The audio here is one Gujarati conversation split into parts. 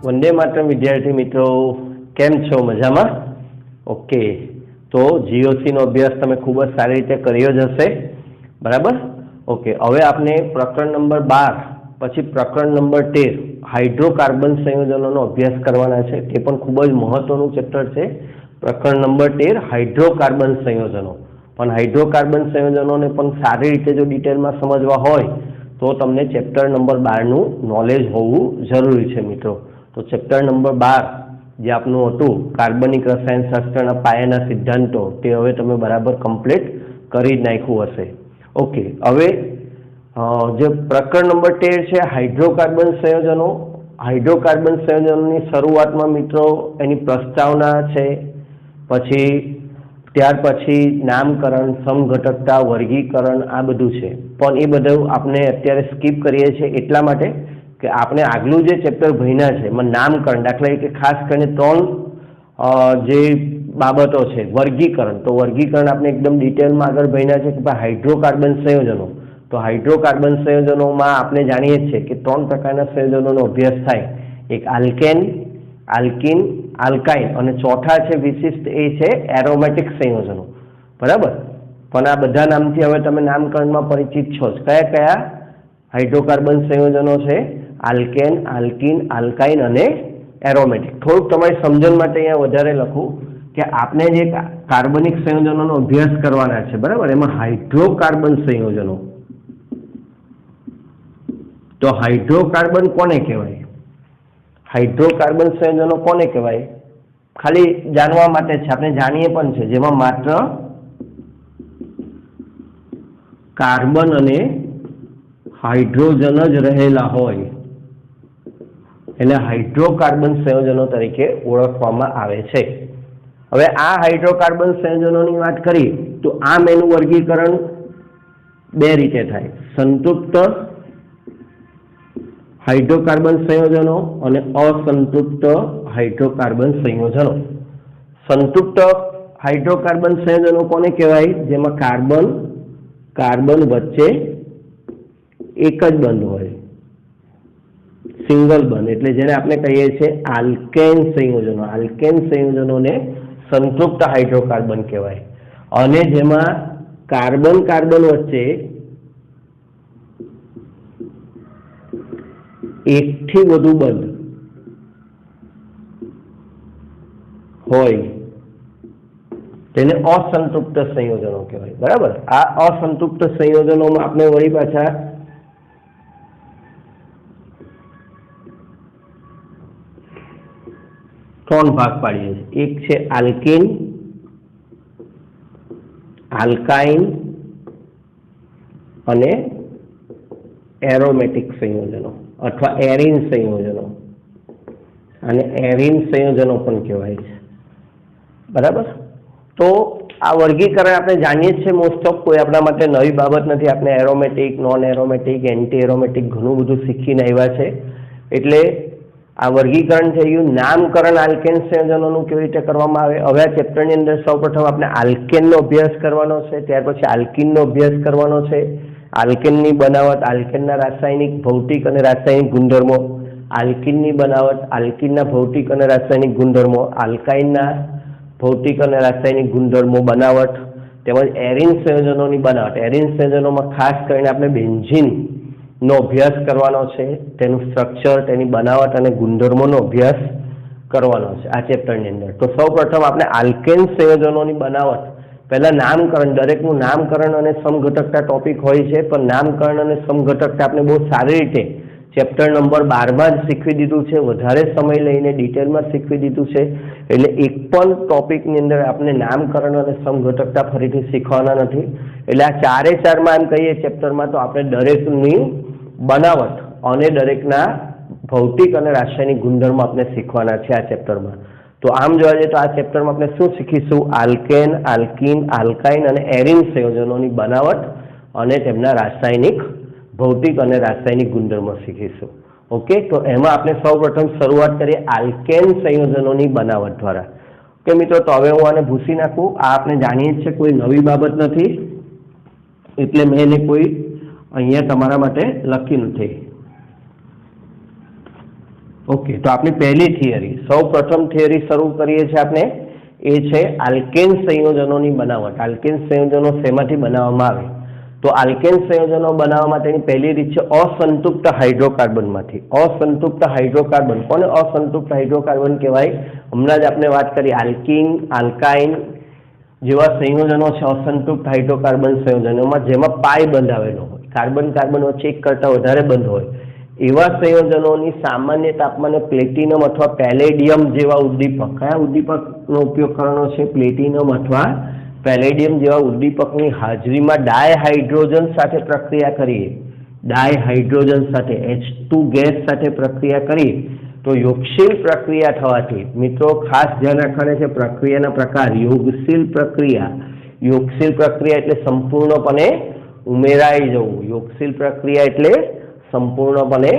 वंदे मातरम विद्यार्थी मित्रों, केम छो? मजामां? ओके, तो जीओसी नो अभ्यास तमे खूब ज सारी रीते कर्यो ज हशे, बराबर? ओके, हवे आपने प्रकरण नंबर 12 पछी प्रकरण नंबर 13 हाइड्रोकार्बन संयोजनों अभ्यास करवाना छे। ते पण खूब ज महत्वनुं चेप्टर छे। प्रकरण नंबर 13 हाइड्रोकार्बन संयोजनों। पण हाइड्रोकार्बन संयोजनों ने पण सारी रीते जो डिटेल में समझवा होय तो तमने चेप्टर नंबर 12 नु नॉलेज होवुं जरूरी छे मित्रों। तो चेप्टर नंबर 12 जे आपनुं हतुं कार्बनिक रसायणशास्त्रना पायाना सिद्धांतो ते हवे तमे बराबर कम्प्लीट करी ज नाख्युं हशे। ओके, हवे जे प्रकरण नंबर 13 छे हाइड्रोकार्बन संयोजनों। हाइड्रोकार्बन संयोजनोनी शरूआतमां मित्रों एनी प्रस्तावना छे, पछी त्यार पछी नामकरण, समघटकता, वर्गीकरण आ बधुं छे। पण ए बधुं आपणे अत्यारे स्कीप करीए छीए एटला माटे कि आपणे आगलुं जे चेप्टर भण्या छे एमां नामकरण, दाखला तरीके खास करीने 3 जे बाबतो छे। वर्गीकरण, तो वर्गीकरण आपणे एकदम डिटेलमां आगळ भण्या छे कि हाइड्रोकार्बन संयोजनों। तो हाइड्रोकार्बन संयोजनोमां आपणे जाणीए छीए कि 3 प्रकारना संयोजनोनो अभ्यास थाय। एक आल्केन, आल्कीन, आल्काइन अने चौथा छे विशिष्ट ए छे एरोमेटिक संयोजनों, बराबर? पण आ बधा नामथी हवे तमे नामकरणमां परिचित छो ज। कया कया हाइड्रोकार्बन संयोजनों छे? आल्केन, आल्कीन, आल्काइन अने एरोमेटिक। थोड़ुंक तमारी समजण माटे अहींया वधारे लखुं कि आपणे जे कार्बनिक संयोजनोनो अभ्यास करवाना छे, बराबर? एमां हाइड्रोकार्बन संयोजनों। तो हाइड्रोकार्बन कोने कहेवाय? हाइड्रोकार्बन संयोजनों कोने कहेवाय? खाली जानवा माटे छे, आपणे जाणीए पण छे, जेमां मात्र कार्बन अने हाइड्रोजन ज रहेला होय एने हाइड्रोकार्बन संयोजनों तरीके ओळखवामां आवे छे। हवे आ हाइड्रोकार्बन संयोजनोनी वात करीए तो आम एनुं वर्गीकरण 2 रीते थाय। संतृप्त हाइड्रोकार्बन संयोजनों और असंतृप्त हाइड्रोकार्बन संयोजनों। संतृप्त हाइड्रोकार्बन संयोजनों कोने कहेवाय? जेमां कार्बन कार्बन वच्चे एक ज बंध होय, सिंगल बंध, एटले जेने आपणे कहीए छीए आल्केन संयोजनों। आल्केन संयोजनों ने संतृप्त हाइड्रोकार्बन कहेवाय। अने जेमां कार्बन कार्बन वच्चे एक थी वधु बंध होय तेने असंतृप्त संयोजनों कहेवाय, बराबर? आ असंतृप्त संयोजनों में आपणे वળી पाछा 3 भाग पाડીए छीए। एक छे आल्कीन, आल्काइन अने एरोमेटिक संयोजनों अथवा एरीन संयोजनों। आने एरीन संयोजनों पण कहेवाय छे, बराबर? तो आ वर्गीकरण आपणे जाणीए छीए मोस्ट ऑफ, कोई आपणा माटे नवी बाबत नथी। आपणे aromatic, non aromatic, anti aromatic घणुं बधुं शीखीने आव्या छे। एटले आ वर्गीकरण थई गयुं। नामकरण आल्केन संयोजनोनुं केवी रीते करवामां आवे? हवे आ चेप्टरनी अंदर सौप्रथम आपणे आल्केननो अभ्यास करवानो छे, त्यार पछी आल्कीननो अभ्यास करवानो छे। आल्केननी बनावट, आल्केनना रासायनिक, भौतिक अने रासायनिक गुणधर्मो, आल्कीननी बनावट, आल्कीनना भौतिक अने रासायनिक गुणधर्मो, आल्काइनना भौतिक अने रासायनिक गुणधर्मो बनावट, તેમજ એરીન સંયોજનોની બનાવટ। એરીન સંયોજનોમાં ખાસ કરીને આપણે બેન્ઝીનનો અભ્યાસ કરવાનો છે, તેનું સ્ટ્રક્ચર, તેની બનાવટ અને ગુણધર્મોનો અભ્યાસ કરવાનો છે આ ચેપ્ટરની અંદર। તો સૌપ્રથમ આપણે આલ્કેન સંયોજનોની બનાવટ, પહેલા નામકરણ, દરેકનું નામકરણ અને સમઘટકતા ટોપિક હોય છે, પણ નામકરણ અને સમઘટકતા આપણે બહુ સારી રીતે ચેપ્ટર નંબર 12 જ શીખવી દીધું છે, વધારે સમય લઈને ડિટેલમાં શીખવી દીધું છે। એટલે એક પણ ટોપિકની અંદર આપણે નામકરણ અને સમઘટકતા ફરીથી શીખવાના નથી। એટલે આ 4-4માં એમ કહીએ ચેપ્ટરમાં તો આપણે દરેકની બનાવટ અને દરેકના ભૌતિક અને રાસાયણિક ગુણધર્મો આપણે શીખવાના છે આ ચેપ્ટરમાં। તો આમ જોવા જઈએ તો આ ચેપ્ટરમાં આપણે શું શીખીશું? આલ્કેન, આલ્કીન, આલ્કાઇન અને એરીન સંયોજનોની બનાવટ અને તેમના રાસાયણિક, ભૌતિક અને રાસાયણિક ગુણધર્મો શીખીશું। ओके, तो एमां आपणे सौप्रथम शुरुआत करीए आल्केन संयोजनोनी बनावट द्वारा। ओके मित्रों, तो हवे हूँ आने भूसी नाखुं। आ आपणे जाणीए छीए कोई नवी बाबत नथी, एटले मैं एने कोई अहींया तमारा माटे लखी नथी। ओके, तो आपनी पहली थियरी, सौ प्रथम थियरी शुरू करिए छे आपने, ए छे आल्केन संयोजनोनी बनावट। आल्केन संयोजनो शेमाथी बनाववामां आवे? तो आल्केन संयोजनो बनाववा माटेनी पहली रीत छे असंतृप्त हाइड्रोकार्बनमांथी। असंतृप्त हाइड्रोकार्बन, कोने असंतृप्त हाइड्रोकार्बन कहेवाय? हमणां ज आपणे वात करी आल्कीन, आल्काइन जेवा संयोजनो छे असंतृप्त हाइड्रोकार्बन संयोजनोमां जेमां पाई बंध आवेलो होय, कार्बन कार्बन वच्चे एक करता वधारे बंध होय, एवा संयोजनोनी सामान्य तापमाने प्लेटिनम अथवा पेलेडियम जेवा उद्दीपक, कया उद्दीपकनो उपयोग करવાનો છે? प्लेटिनम अथवा पेलेडियम जेवा उद्दीपकनी हाजरीमां डायहाइड्रोजन साथे प्रक्रिया करीए, डायहाइड्रोजन साथे H2 गैस साथे प्रक्रिया करीए तो योगशील प्रक्रिया थवाथी, मित्रों खास ध्यान राखवानुं छे प्रक्रियाना प्रकार, योगशील प्रक्रिया। योगशील प्रक्रिया एटले संपूर्णपणे उमेराई जवुं। योगशील प्रक्रिया एटले संपूर्णपणे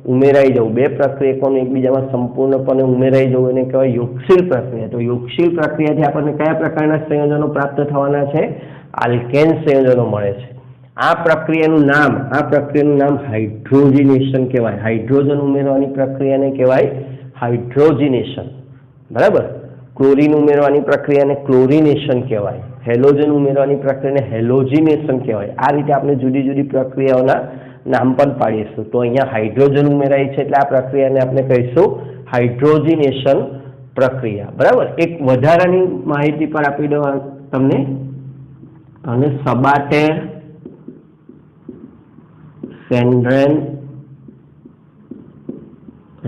उमेराई जवुं। बे प्रक्रियकोने एकबीजामां संपूर्णपणे उमेराई जवुं एने कहेवाय योगशील प्रक्रिया। तो योगशील प्रक्रियाथी आपणे कया प्रकारना संयोजनो प्राप्त थवाना छे? आल्केन संयोजनो मळे छे। आ प्रक्रियानुं नाम हाइड्रोजिनेशन कहेवाय। हाइड्रोजन उमेरवानी प्रक्रियाने कहेवाय हाइड्रोजिनेशन, बराबर। क्लोरीन उमेरवानी प्रक्रियाने क्लोरिनेशन कहेवाय। हेलोजन उमेरवानी प्रक्रियाने हेलोजिनेशन कहेवाय। आ रीते आपणे जुदी जुदी प्रक्रियाओना नाम पण पाडीशुं। तो अहींया हाइड्रोजन उमेराय छे એટલે આ પ્રક્રિયાને આપણે કહીશું હાઇડ્રોજિનેશન પ્રક્રિયા, બરાબર। એક વધારાની માહિતી પણ આપી દઉં તમને, અને સબાટેર સેન્ડ્રેન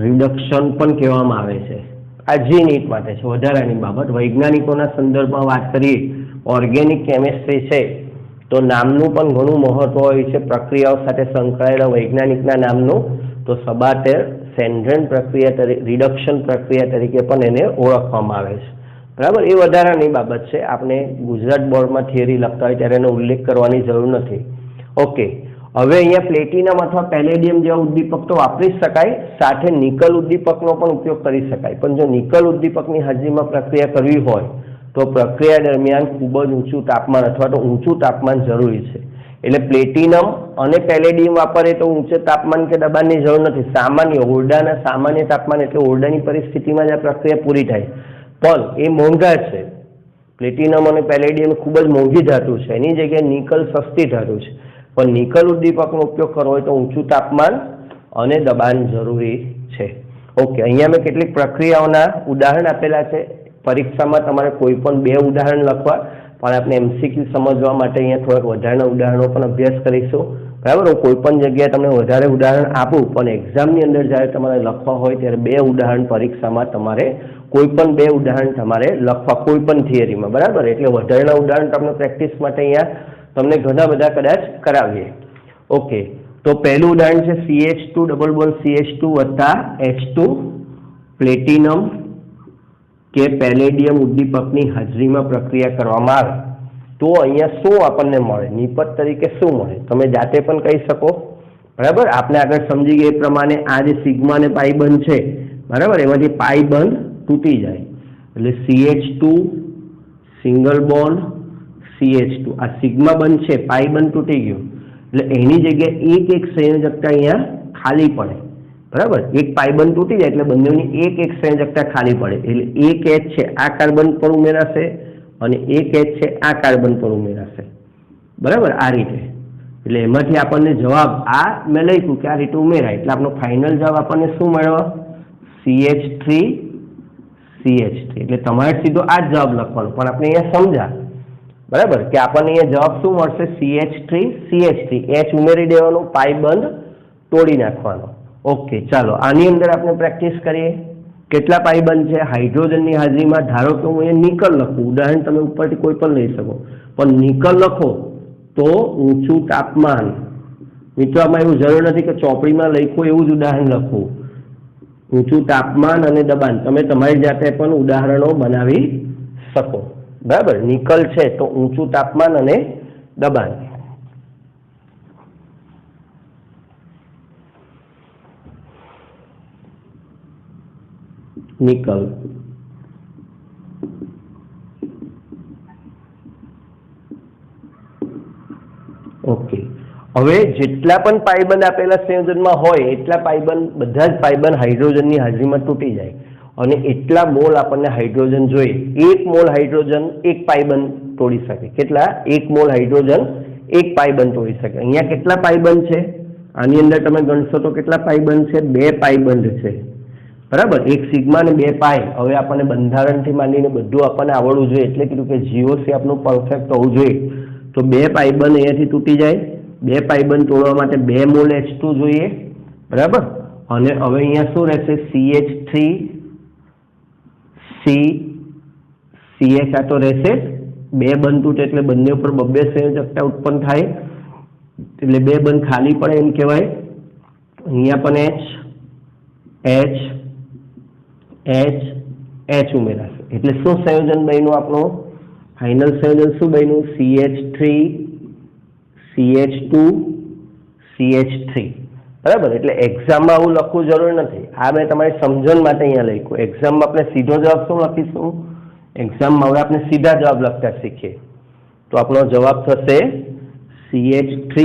રિડક્શન પણ કહેવામાં આવે છે। આ જી નીટ માટે છે વધારાની બાબત। વૈજ્ઞાનિકોના સંદર્ભમાં વાત કરીએ, ઓર્ગેનિક કેમિસ્ટ્રી છે तो नामનું પણ ઘણું મહત્વ હોય છે પ્રક્રિયાઓ સાથે સંકળાયેલા વૈજ્ઞાનિકના નામનું। તો સબાટેર સેન્ડ્રેન પ્રક્રિયા રિડક્શન પ્રક્રિયા તરીકે પણ એને ઓળખવામાં આવે છે, બરાબર। એ વધારાની બાબત છે, આપણે ગુજરાત બોર્ડમાં થિયરી લખતા હોય ત્યારે એનો ઉલ્લેખ કરવાની જરૂર નથી। ઓકે, હવે અહીંયા પ્લેટિનમ અથવા પેલેડિયમ જેવા ઉદ્દીપક તો વાપરી જ શકાય, સાથે નિકલ ઉદ્દીપકનો પણ ઉપયોગ કરી શકાય। પણ જો નિકલ ઉદ્દીપકની હાજરીમાં પ્રક્રિયા કરવી હોય तो प्रक्रिया दरमियान खूब ज ऊंचू तापमान अथवा तो ऊंचू तापमान जरूरी है। एटले प्लेटिनम और पेलेडियम वापरे तो ऊंचे तापमान के दबाणनी जरूर नहीं। सामान्य ओरडाना सामान्य तापमान एटले ओरडानी परिस्थितिमां ज आ प्रक्रिया पूरी थाय, पण ए मोंघा छे। प्लेटिनम और पेलेडियम खूब ज मोंघी धातु है, एनी जग्याए निकल सस्ती धातु है। पण निकल उद्दीपकनो उपयोग करवो होय तो ऊंचू तापमान और दबाण जरूरी है। ओके, अहींया मैं केटलीक प्रक्रियाओना उदाहरण आपेला छे। परीक्षा में तमारे कोईपण बे उदाहरण लखवा, पण आपणे एमसीक्यू समझवा माटे अहींया थोड़ा वधाराना उदाहरणों पण अभ्यास करीशुं, बराबर। हूँ कोईपण जग्याए तमने वधारे उदाहरण आपूं, पण एक्जामनी अंदर ज्यारे तमारे लखवा होय त्यारे बे उदाहरण परीक्षामां तमारे कोईपण बे उदाहरण तमारे लखवा, कोईपण थियरीमां, बराबर। एटले वधारेना उदाहरण तमने प्रेक्टिस माटे अहींया तमने घणा बधा कदाच करावीए। ओके, तो पहेलुं उदाहरण छे CH2 डबल बॉन्ड CH2 वत्ता H2 प्लेटिनम के पेलेडियम उद्दीपकनी हाजरीमां प्रक्रिया करवामां आवे तो अहींया शुं आपणने मळे? निपज तरीके शुं मळे? तमे जाते पण कही शको, बराबर। आपणे આગળ समजी गए प्रमाणे आ जे सिग्मा ने पाई बंध छे, बराबर, एमांथी पाई बंध तूटी जाय એટલે CH2 सिंगल बॉन्ड CH2 आ सिग्मा बंध छे, पाई बंध तूटी गयो એટલે एनी जग्याए एक एक संयोजकता अहींया खाली पड़े, बराबर। एक पाई बंध तूटी जाए એટલે બંનેની एक एक संयोजकता खाली पड़े એટલે एक H છે આ કાર્બન પર ઉમેરાશે અને એક H છે આ કાર્બન પર ઉમેરાશે, બરાબર। આ રીતે એટલે એમાંથી આપણને જવાબ આ મેં લખ્યું કે આ રીતે ઉમેરાય એટલે આપણો ફાઇનલ જવાબ આપણને શું મળ્યો? CH3 CH3। એટલે તમારે સીધો આ જ જવાબ લખવાનો, પણ આપણે અહીંયા સમજા, બરાબર, કે આપણને અહીંયા જવાબ શું મળશે? CH3 CH3, H ઉમેરી દેવાનો, પાઈ બંધ તોડી નાખવાનો। ओके, चलो आनी अंदर आपने प्रेक्टिस करिए। केटला पाई बंध है? हाइड्रोजन की हाजरी में धारो कि हूँ निकल लखूँ, उदाहरण तमे उपरथी कोई पण लई शको, पण निकल लखो तो ऊंचू तापमान। मित्रों आमां एवुं जरूर नथी कि चोपड़ी में लख्युं एवुं ज उदाहरण लखवुं। ऊंचू तापमान अने दबाण तमे तमारी जाते पण उदाहरणों बनावी शको, बराबर। निकल छे तो ऊंचू तापमान अने दबाण। निकल ओके, હવે જેટલા પણ પાઇબંધ આપેલા સંયોજનમાં હોય એટલા પાઇબંધ, બધા જ પાઇબંધ હાઇડ્રોજનની હાજરીમાં તૂટી જાય અને એટલા મોલ આપણને હાઇડ્રોજન જોઈએ. 1 મોલ હાઇડ્રોજન એક પાઇબંધ તોડી શકે. કેટલા? 1 મોલ હાઇડ્રોજન એક પાઇબંધ તોડી શકે. અહીંયા કેટલા પાઇબંધ છે? આની અંદર તમે ગણશો તો કેટલા પાઇબંધ છે? 2 પાઇબંધ છે, બરાબર. 1 સિગ્મા અને 2 પાઈ. હવે આપણને બંધારણથી માંડીને બધું આપણને આવડવું જોઈએ, એટલે કીધું કે જીઓસી આપણું પરફેક્ટ હોવું જોઈએ. તો 2 પાઇબંધ અહીંયાથી તૂટી જાય. 2 પાઇબંધ તોડવા માટે 2 મોલ H2 જોઈએ, બરાબર. અને હવે અહીંયા શું રહેશે? CH3 CH આ તો રહેશે. 2 બંધ તૂટે એટલે બંને ઉપર 2 સંયોજકતા ઉત્પન્ન થાય, એટલે 2 બંધ ખાલી પડે એમ કહેવાય. અહીંયા પણ H ઉમેરાશે એટલે શું સંયોજન બન્યું આપણું? ફાઇનલ સંયોજન શું બન્યું? CH3 CH2 CH3, બરાબર. એટલે એક્ઝામમાં આવું લખવું જરૂર નથી. આ મેં તમારી સમજણ માટે અહીંયા લખ્યું. એક્ઝામમાં આપણે સીધો જવાબ શું લખીશું? એક્ઝામમાં હવે આપણે સીધા જવાબ લખતા શીખીએ. તો આપણો જવાબ થશે CH3.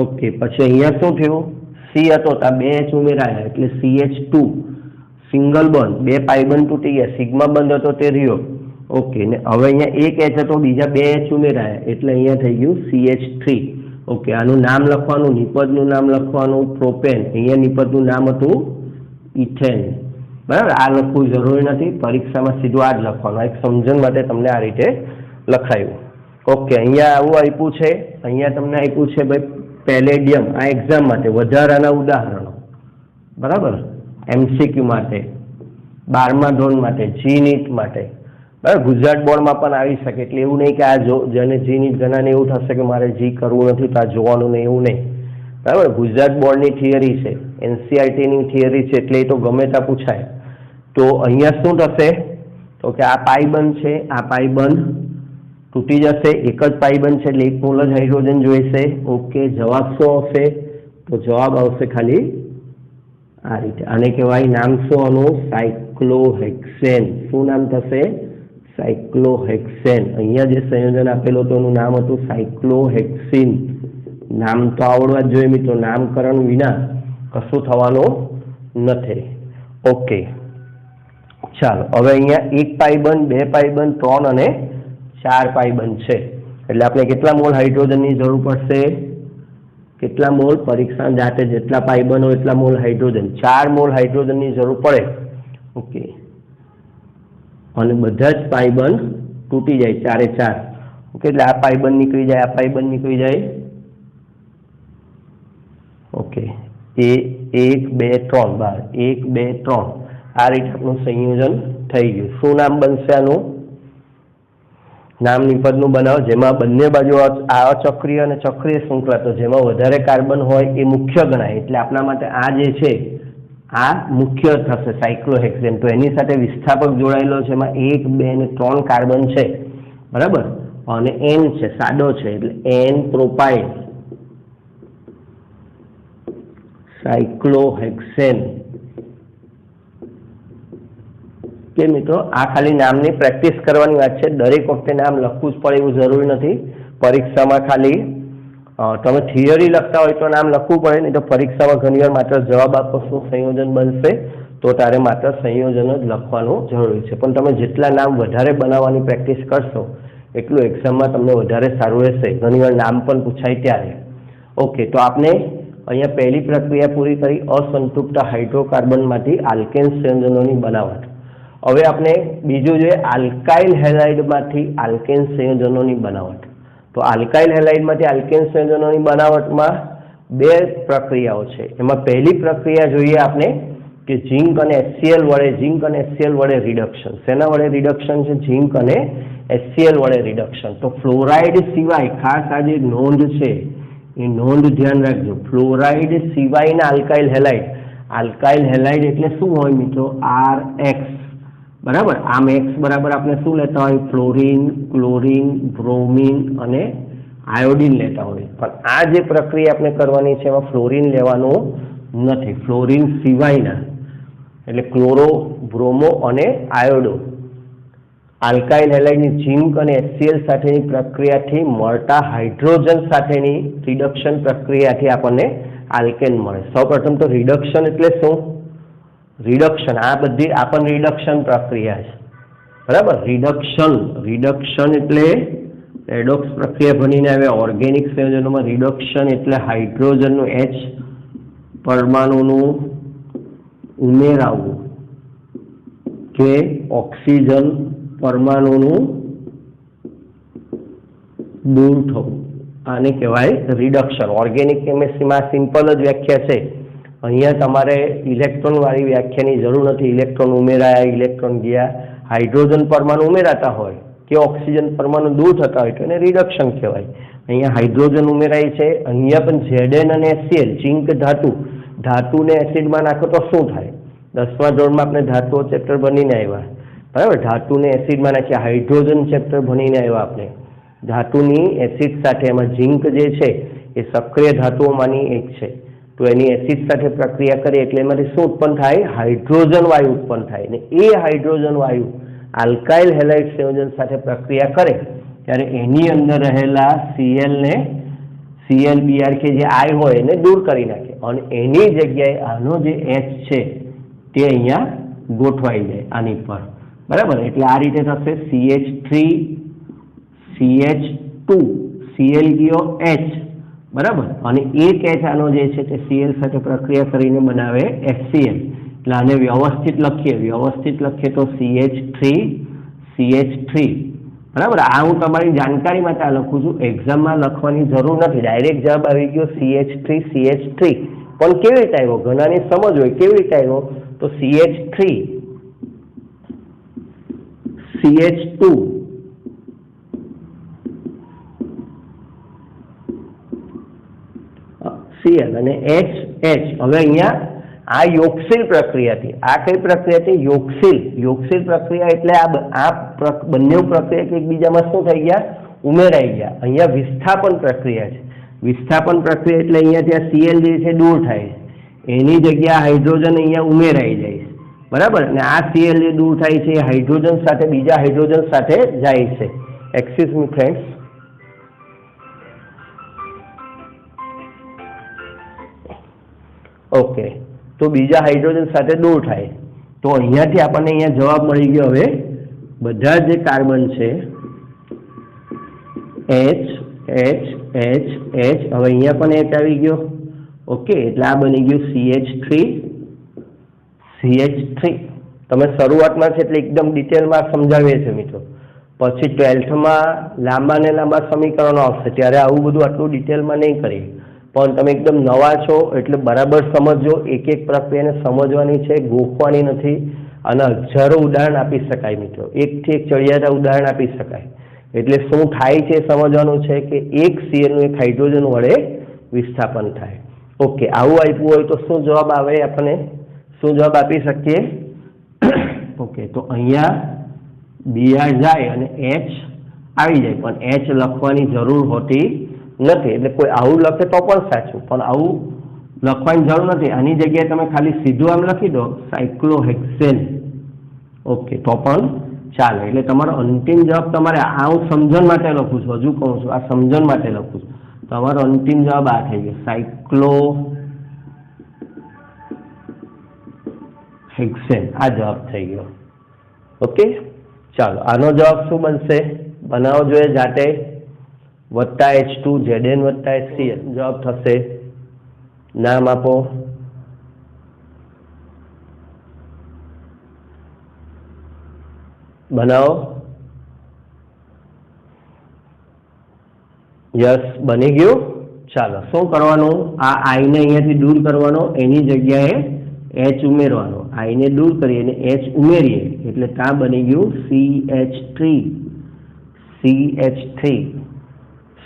ઓકે, પછી અહીંયા શું થયું? C હતો તો 2 H ઉમેરાયા એટલે CH2 સિંગલ બોન્ડ. 2 પાઇબંધ તૂટી ગયા. સિગ્મા બંધ હતો તે રહ્યો. ઓકે, ને હવે અહીંયા 1 H હતો, બીજા 2 H ઉમેરાયા એટલે અહીંયા થઈ ગયું CH3. ઓકે, આનું નામ લખવાનું, નિપજનું નામ લખવાનું પ્રોપેન. અહીંયા નિપજનું નામ હતું ઇથેન, બરાબર. આ લખવું જરૂરી નથી. પરીક્ષામાં સીધું આ જ લખવાનું. એક સમજણ માટે તમને આ રીતે લખાયું. ઓકે, અહીંયા આવું આપ્યું છે. અહીંયા તમને આપ્યું છે ભાઈ પેલેડિયમ. આ એક્ઝામ માટે વધારાના ઉદાહરણો, બરાબર. MCQ માટે, 12મા ધોરણ માટે, GNET માટે, બરાબર. ગુજરાત બોર્ડમાં પણ આવી શકે. એટલે એવું નહીં કે આ જેને GNET ઘણાને એવું થશે કે મારે જી કરવું નથી તો આ જોવાનું નહીં, એવું નહીં, બરાબર. ગુજરાત બોર્ડની થિયરી છે, NCERTની થિયરી છે, એટલે એ તો ગમે ત્યાં પૂછાય. તો અહીંયા શું થશે? તો કે આ પાઇબંધ છે, આ પાઇબંધ તૂટી જશે. એક જ પાઇબંધ છે એટલે 1 મોલ જ હાઇડ્રોજન જોઈશે. ઓકે, જવાબ શું આવશે? તો જવાબ આવશે ખાલી આ રીતે. આને કહેવાય, નામ શું આનું? સાયક્લોહેક્સેન. શું નામ થશે? સાયક્લોહેક્સેન. અહીંયા જે સંયોજન આપેલું હતું એનું નામ હતું સાયક્લોહેક્સિન. નામ તો આવડવા જ જોઈએ મિત્રો. નામકરણ વિના કશું થવાનું નથી. ઓકે, ચાલો હવે અહીંયા 1 પાઇબંધ, 2 પાઇબંધ, 3 અને 4 પાઇબંધ છે. એટલે આપણે કેટલા મોલ હાઇડ્રોજનની જરૂર પડશે? કેટલા મોલ? પરીક્ષા જાતે જેટલા પાઇબંધ હોય એટલા મોલ હાઇડ્રોજન. 4 મોલ હાઇડ્રોજનની જરૂર પડે. ઓકે, અને બધા જ પાઇબંધ તૂટી જાય, 4 એ 4. ઓકે, એટલે આ પાઇબંધ નીકળી જાય, આ પાઇબંધ નીકળી જાય. ઓકે, એ 1 2 3 બાર 1 2 3 આ રીતે આપણું સંયોજન થઈ ગયું. શું નામ બનશે આનું? નામ નિપજનું બનાવો, જેમાં બંને બાજુ અચક્રીય અને ચક્રીય શૃંખલા, તો જેમાં વધારે કાર્બન હોય એ મુખ્ય ગણાય. એટલે આપણા માટે આ જે છે આ મુખ્ય થશે સાયક્લોહેક્સેન. તો એની સાથે વિસ્થાપક જોડાયેલો છે, એમાં 1 2 અને 3 કાર્બન છે, બરાબર. અને N છે, સાદો છે, એટલે N પ્રોપાઇલ સાયક્લોહેક્સેન. કે મિત્રો આ ખાલી નામની પ્રેક્ટિસ કરવાની વાત છે. દરેક વખતે નામ લખવું જ પડે એવું જરૂરી નથી. પરીક્ષામાં ખાલી તમે થિયરી લખતા હોય તો નામ લખવું પડે, નહીં તો પરીક્ષામાં ઘણીવાર માત્ર જવાબ આપો શું સંયોજન બનશે, તો તારે માત્ર સંયોજન જ લખવાનું જરૂરી છે. પણ તમે જેટલા નામ વધારે બનાવવાની પ્રેક્ટિસ કરશો એટલું એક્ઝામમાં તમને વધારે સારું રહેશે. ઘણીવાર નામ પણ પૂછાય ત્યારે. ઓકે, તો આપણે અહીંયા પહેલી પ્રક્રિયા પૂરી કરી, અસંતૃપ્ત હાઇડ્રોકાર્બનમાંથી આલ્કેન સંયોજનોની બનાવટ. હવે આપણે બીજું જોઈએ આલ્કાઇલ હેલાઇડમાંથી આલ્કેન સંયોજનોની બનાવટ. તો આલ્કાઇલ હેલાઇડમાંથી આલ્કેન સંયોજનોની બનાવટમાં 2 પ્રક્રિયાઓ છે. એમાં પહેલી પ્રક્રિયા જોઈએ આપણે કે ઝિંક અને HCl વડે રિડક્શન. શેના વડે રિડક્શન છે? ઝિંક અને HCl વડે રિડક્શન. તો ફ્લોરાઇડ સિવાય, ખાસ આ જે નોંધ છે એ નોંધ ધ્યાન રાખજો, ફ્લોરાઇડ સિવાયના આલ્કાઇલ હેલાઇડ એટલે શું હોય મિત્રો? RX, બરાબર. આમ X બરાબર આપણે શું લેતા હોય? ફ્લોરિન, ક્લોરિન, બ્રોમિન અને આયોડિન લેતા હોય. પણ આ જે પ્રક્રિયા આપણે કરવાની છે એમાં ફ્લોરિન લેવાનું નથી. ફ્લોરિન સિવાયના એટલે ક્લોરો, બ્રોમો અને આયોડો આલ્કાઇલ હેલાઇડની ઝિંક અને HCl સાથેની પ્રક્રિયાથી મળતા હાઇડ્રોજન સાથેની રિડક્શન પ્રક્રિયાથી આપણને આલ્કેન મળે. સૌપ્રથમ તો રિડક્શન એટલે શું? રિડક્શન આ બધી આપણને રિડક્શન પ્રક્રિયા છે, બરાબર. રિડક્શન એટલે રેડોક્સ પ્રક્રિયા ભણીને આવે ઓર્ગેનિક સંયોજનોમાં. રિડક્શન એટલે હાઇડ્રોજનનું H પરમાણુનું ઉમેરાવું કે ઓક્સિજન પરમાણુનું દૂર થવું, આને કહેવાય રિડક્શન. ઓર્ગેનિક કેમિસ્ટ્રીમાં સિમ્પલ જ વ્યાખ્યા છે. અહીંયા તમારે ઇલેક્ટ્રોન વાળી વ્યાખ્યાની જરૂર નથી. ઇલેક્ટ્રોન ઉમેરાયા, ઇલેક્ટ્રોન ગયા. હાઇડ્રોજન પરમાણુ ઉમેરાતા હોય કે ઓક્સિજન પરમાણુ દૂર થતા હોય તો એને રિડક્શન કહેવાય. અહીંયા હાઇડ્રોજન ઉમેરાય છે. અહીંયા પણ Zn અને HCl ઝિંક ધાતુને એસિડમાં નાખો તો શું થાય? 10મા ધોરણમાં આપણે ધાતુઓ ચેપ્ટર ભણીને આવ્યા, બરાબર. ધાતુને એસિડમાં નાખીએ. હાઇડ્રોજન ચેપ્ટર ભણીને આવ્યા આપણે. ધાતુની એસિડ સાથે, એમાં ઝિંક જે છે એ સક્રિય ધાતુઓમાંની એક છે, તો એની એસિડ સાથે પ્રક્રિયા કરીએ એટલે એમાંથી શું ઉત્પન્ન થાય? હાઇડ્રોજન વાયુ ઉત્પન્ન થાય. ને એ હાઇડ્રોજન વાયુ આલ્કાઇલ હેલાઇડ સંયોજન સાથે પ્રક્રિયા કરે ત્યારે એની અંદર રહેલા Cl કે જે I હોય એને દૂર કરી નાખે અને એની જગ્યાએ આનો જે H છે તે અહીંયા ગોઠવાઈ જાય આની પર, બરાબર. એટલે આ રીતે થશે CH3 CH2 Cl ગયો H, બરાબર. અને એક H આનો જે છે તે Cl સાથે પ્રક્રિયા કરીને બનાવે HCl. એટલે આને વ્યવસ્થિત લખીએ તો CH3 બરાબર. આ હું તમારી જાણકારી માટે આ લખું છું. એક્ઝામમાં લખવાની જરૂર નથી. ડાયરેક્ટ જવાબ આવી ગયો CH3 પણ કેવી રીતે આવ્યો? ઘણાની સમજ હોય કેવી રીતે આવ્યો તો CH3 CH2 Cl અને H. હવે અહીંયા આ યોગશીલ પ્રક્રિયાથી, આ કઈ પ્રક્રિયાથી? યોગશીલ પ્રક્રિયા એટલે આ બંને પ્રક્રિયા એકબીજામાં શું થઈ ગયા? ઉમેરાઈ ગયા. અહીંયા વિસ્થાપન પ્રક્રિયા છે. વિસ્થાપન પ્રક્રિયા એટલે અહીંયાથી આ Cl જે છે દૂર થાય છે, એની જગ્યાએ હાઇડ્રોજન અહીંયા ઉમેરાઈ જાય છે, બરાબર. અને આ Cl જે દૂર થાય છે એ હાઇડ્રોજન સાથે બીજા હાઇડ્રોજન સાથે જાય છે. Excuse me friends. ઓકે, તો બીજા હાઇડ્રોજન સાથે દૂર થાય તો અહીંયાથી આપણને અહીંયા જવાબ મળી ગયો. હવે બધા જે કાર્બન છે H હવે અહીંયા પણ H આવી ગયો. ઓકે, એટલે આ બની ગયું CH3. તમે શરૂઆતમાં છે એટલે એકદમ ડિટેલમાં સમજાવીએ છીએ મિત્રો. પછી 12થમાં લાંબા સમીકરણો આવશે ત્યારે આવું બધું આટલું ડિટેલમાં નહીં કરીએ. પણ તમે એકદમ નવા છો એટલે બરાબર સમજો. એક પ્રક્રિયાને સમજવાની છે, ગોખવાની નથી. અને હજારો ઉદાહરણ આપી શકાય મિત્રો. એકથી એક ચડિયાતા ઉદાહરણ આપી શકાય. એટલે શું થાય છે સમજવાનું છે કે એક Clનું એક હાઇડ્રોજન વડે વિસ્થાપન થાય. ઓકે, આવું આપ્યું હોય તો શું જવાબ આવે? આપણને શું જવાબ આપી શકીએ? ઓકે, તો અહીંયા Br જાય અને H આવી જાય, પણ H લખવાની જરૂર હોતી નથી. એટલે કોઈ આવું લખે તો પણ સાચું, પણ આવું લખવાની જરૂર નથી. આની જગ્યાએ તમે ખાલી સીધું આમ લખી દો સાયક્લોહેક્સેન. ઓકે, તો પણ ચાલે. એટલે તમારો અંતિમ જવાબ તમારે આ હું સમજણ માટે લખું છું, હજુ કહું છું આ સમજણ માટે લખું છું. તમારો અંતિમ જવાબ આ થઈ ગયો સાયક્લોહેક્સેન. આ જવાબ થઈ ગયો. ઓકે, ચાલો આનો જવાબ શું બનશે? બનાવો જોઈએ જાતે. +H2 Zn + HCl જવાબ થશે. નામ આપો. બનાવો. યસ, બની ગયું. ચાલો શું કરવાનું? આ I ને અહીંયાથી દૂર કરવાનો, એની જગ્યાએ H ઉમેરવાનો. I ને દૂર કરીએ અને H ઉમેરીએ એટલે ત્યાં બની ગયું CH3.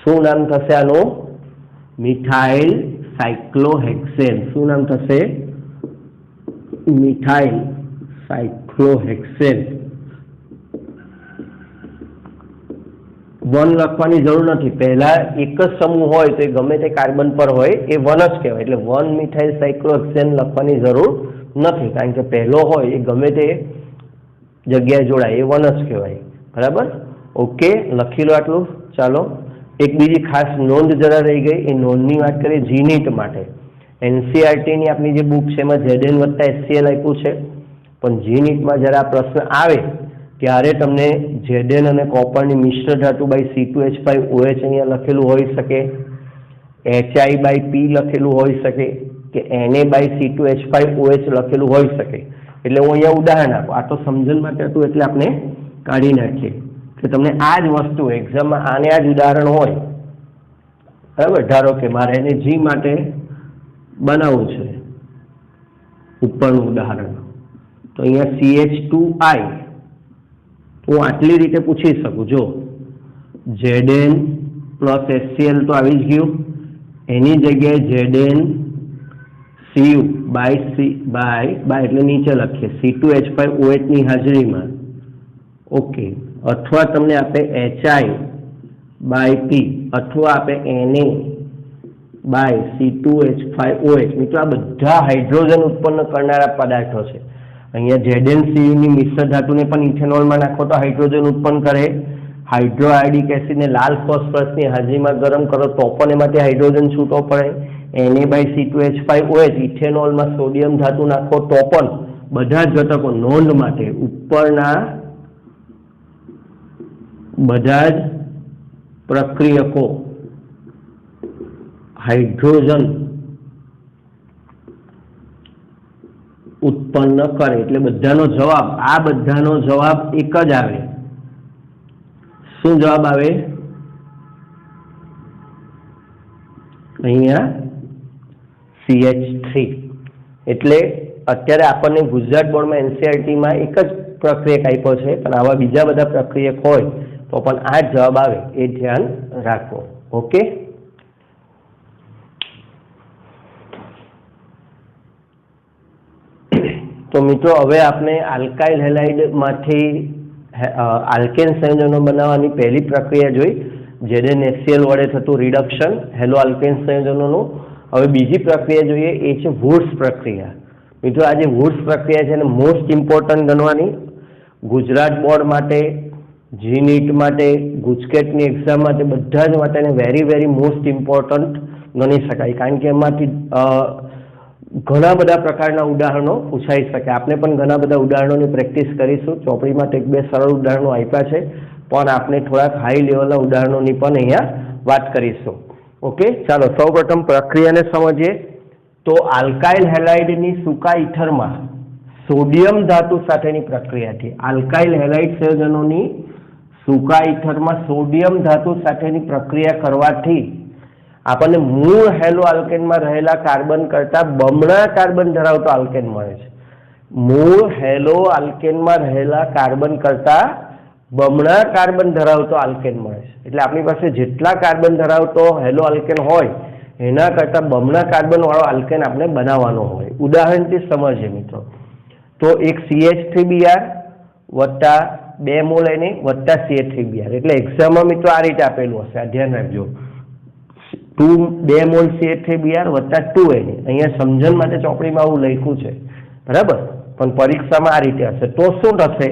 શું નામ થશે આનું? મિથાઇલ સાયક્લોહેક્સેન. શું નામ થશે? મિથાઇલ સાયક્લોહેક્સેન. વન લખવાની જરૂર નથી. પહેલા એક જ સમૂહ હોય તો એ ગમે તે કાર્બન પર હોય એ વન જ કહેવાય. એટલે 1 મિથાઇલ સાયક્લોહેક્સેન લખવાની જરૂર નથી, કારણ કે પહેલો હોય એ ગમે તે જગ્યાએ જોડાય એ વન જ કહેવાય. बराबर। ओके, लखी लो आटलू। चलो एक बीजी खास नोंध जरा रही गई, ए नोंधनी बात करिए जीनीट माटे। एनसीईआरटी नी आपनी जे बुक छे एमां ZN वत्ता HCl आप्युं छे, पण जीनीट में जरा प्रश्न आवे त्यारे तमने ZN अने कॉपर नी मिश्र धातु बाय C2H5OH अहींया लखेलुं होई शके, HI/P लखेलुं होई शके के Na/C2H5OH लखेलुं होई शके। એટલે હું અહીંયા ઉદાહરણ આપું, આ તો સમજણ માટે હતું એટલે આપણે કાઢી નાખીએ કે તમને આ જ વસ્તુ એક્ઝામમાં આને આ જ ઉદાહરણ હોય, બરાબર। ધારો કે મારે એને જી માટે બનાવવું છે ઉપરનું ઉદાહરણ, તો અહીંયા CH2I હું આટલી રીતે પૂછી શકું, જો ZN પ્લસ HCl તો આવી જ ગયું, એની જગ્યાએ ZN CU બાય એટલે નીચે લખીએ C2H5OH ની હાજરીમાં, ઓકે। अथवा तमने आपे HI/P अथवा आपे Na/C2H5OH। मित्रों, आ बधा हाइड्रोजन उत्पन्न करनारा पदार्थों छे। अहींया ZnCu नी मिश्र धातुने पण इथेनॉल में नाखो तो हाइड्रोजन उत्पन्न करे। हाइड्रोआयोडिक एसिड ने लाल फॉस्फरस की हाजरी में गरम करो तो पण एमांथी हाइड्रोजन छूटो पड़े। Na/C2H5OH इथेनॉल में सोडियम धातु नाखो तो पण बधा ज घटको नोंध माटे उपरना बधा ज प्रक्रियको हाइड्रोजन उत्पन्न करे એટલે બધાનો જવાબ, આ બધાનો જવાબ એક જ આવે। શું જવાબ આવે? અહીંયા CH3। એટલે અત્યારે આપણને ગુજરાત બોર્ડમાં NCERT-માં એક જ પ્રક્રિયક આપ્યો છે, પણ આવા બીજા બધા પ્રક્રિયક હોય તો પણ આ જ જવાબ આવે, એ ધ્યાન રાખો। ઓકે, तो मित्रों हवे आपने आल्काइल हेलाइड मांथी आल्केन संयोजनों बनाववानी पहली प्रक्रिया जोई, ZnHCl वडे थतुं रिडक्शन हेलो आल्केन संयोजनों। हवे बीजी प्रक्रिया जोईए, ए छे वुड्स प्रक्रिया। मित्रों, आ जे वुड्स प्रक्रिया छे ने मोस्ट इम्पोर्टન્ટ गणवानी, गुजरात बोर्ड माटे, जीनीट माटे, गुजकेटनी एक्जाम माटे, बधा ज माटे वेरी वेरी मोस्ट इम्पोर्टન્ટ गणी शकाय, कारण के एमांथी घणा बधा प्रकारना उदाहरणों पूछाई शके। आपने पण घणा बधा उदाहरणोनी प्रेक्टिस करीशुं। चोपड़ी माटे एक बे सरळ उदाहरणों आप्या छे, पण आपने थोड़ा हाई लेवलना उदाहरणोनी पण अहींया वात करीशुं। ओके, चलो सर्वप्रथम प्रक्रियाने समझीए। तो आल्काइल हेलाइडनी सूका ईथरमां सोडियम धातु साथेनी प्रक्रिया थी। आल्काइल हेलाइड संयोजनोनी सूका ईथरमां सोडियम धातु साथेनी प्रक्रिया करवाथी आपने मूळ हेलो आल्केन में रहेला कार्बन करता बमणा कार्बन धरावतो आल्केन मळे छे। मूळ हेलो आल्केन में रहेला कार्बन करता बमणा कार्बन धरावतो आल्केन मळे छे। एटले आपणी पासे जेटला कार्बन धरावतो हेलो आल्केन होय एना करता बमणा कार्बन वाळो आल्केन आपणे बनाववानो होय। उदाहरणथी समजीए मित्रों। तो एक CH3Br वत्ता 2 मोल Na वत्ता CH3Br, एटले एक्जाम में मित्रों आ रीते आपेलुं हशे, आ ध्यान राखजो। 2 मोल CH3Br वत्ता 2 Na। अहींया समझण माटे चोपड़ीमां आવું લખ્યું છે, बराबर, पण परीक्षामां आ रीते हशे। तो शुं थशे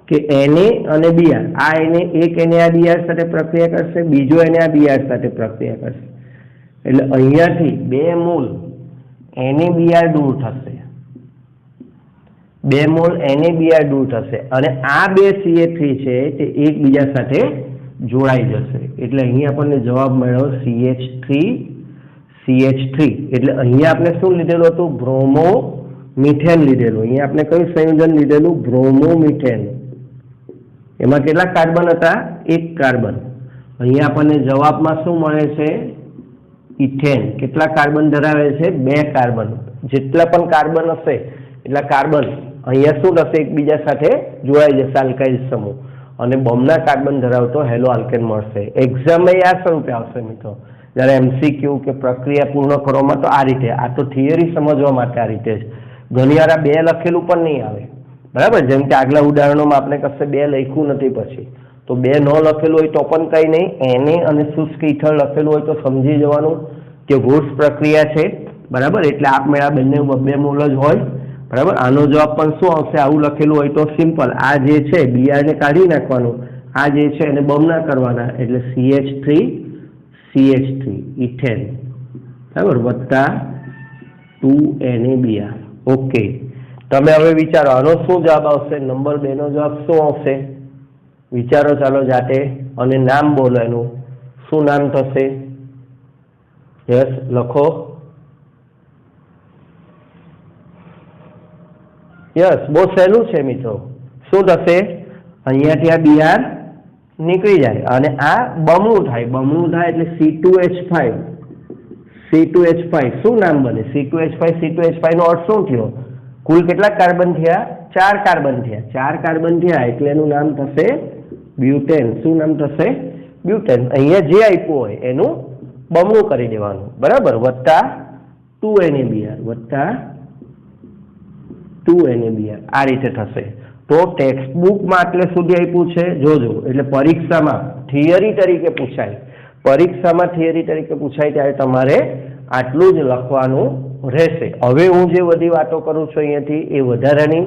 के Na અને Br, आ Na एक Na आ Br साथे प्रक्रिया करशे, बीजो Na आ Br साथे प्रक्रिया करशे, एटले अहींयाथी 2 मोल NaBr दूर थशे, 2 मोल NaBr दूर थशे અને આ 2 CH3 છે તે એકબીજા સાથે जोड़ाई जशे। एटले अहीं आपने जवाब मळ्यो CH3 एटले अहीं आपने शुं लीधेलुं हतुं? ब्रोमोमीथेन लीधेलुं। अहीं आपने कयुं संयोजन लीधेलुं? ब्रोमोमीथेन। एमां केटला कार्बन हता? 1 कार्बन। अहीं आपने जवाबमां शुं मळे छे? इथेन। केटला कार्बन धरावे छे? 2 कार्बन। जेटला पण कार्बन हशे એટલા કાર્બન અહીંયા શું થશે? એકબીજા સાથે જોડાઈ જશે આલ્કાઇલ સમૂહ અને બમણા કાર્બન ધરાવતો હેલો આલ્કેન મળશે। એક્ઝામમાં આ સ્વરૂપે આવશે મિત્રો, જ્યારે MCQ કે પ્રક્રિયા પૂર્ણ કરવામાં તો આ રીતે, આ તો થિયરી સમજવા માટે આ રીતે જ, ઘણી વાર આ 2 લખેલું પણ નહીં આવે, બરાબર। જેમ કે આગલા ઉદાહરણોમાં આપણે કશે 2 લખ્યું નથી, પછી તો 2 ન લખેલું હોય તો પણ કંઈ નહીં, Na અને શુષ્ક ઇથર લખેલું હોય તો સમજી જવાનું કે વુડ્સ પ્રક્રિયા છે, બરાબર। એટલે આપમેળા બંને 2 મોલ જ હોય बराबर। आनो जवाब पण शुं आवशे? आवुं लखेलुं होय तो सिम्पल आ जे छे Br ने काढी नाखवानुं, आ जे छे एने बमणा करवाना એટલે CH3 इथेन बराबर वत्ता 2NaBr। ओके, तमे हवे विचारो आनो शुं जवाब आवशे? नंबर 2 नो जवाब शुं आवशे? विचारो चालो जाते અને नाम बोलो एनुं शुं नाम थशे? यस लखो। यस बहुत सहेलू है मित्रों। शू थशे? अहींयाथी आ Br निकली जाए अने आ बमणुं थाय એટલે C2H5 शू नाम बने? C2H5 नो अर्थ शुं थयो? कुल केटला कार्बन थया? 4 कार्बन थया। 4 कार्बन थया એટલે एनुं नाम थशे ब्यूटेन। शू नाम थशे? ब्यूटेन। अहींया जे आप्युं होय एनुं बमणुं करी देवानुं बराबर वत्ता 2NaBr आ रीते थशे। तो टेक्स्टबुक में आटले सुधी आप्युं छे जोजो એટલે परीक्षामां थियरी तरीके पूछाय, परीक्षामां थियरी तरीके पूछाय त्यारे तमारे आटલું જ લખવાનું રહેશે। હવે હું જે બધી વાતો કરું છું અહીંયાથી એ વધારાની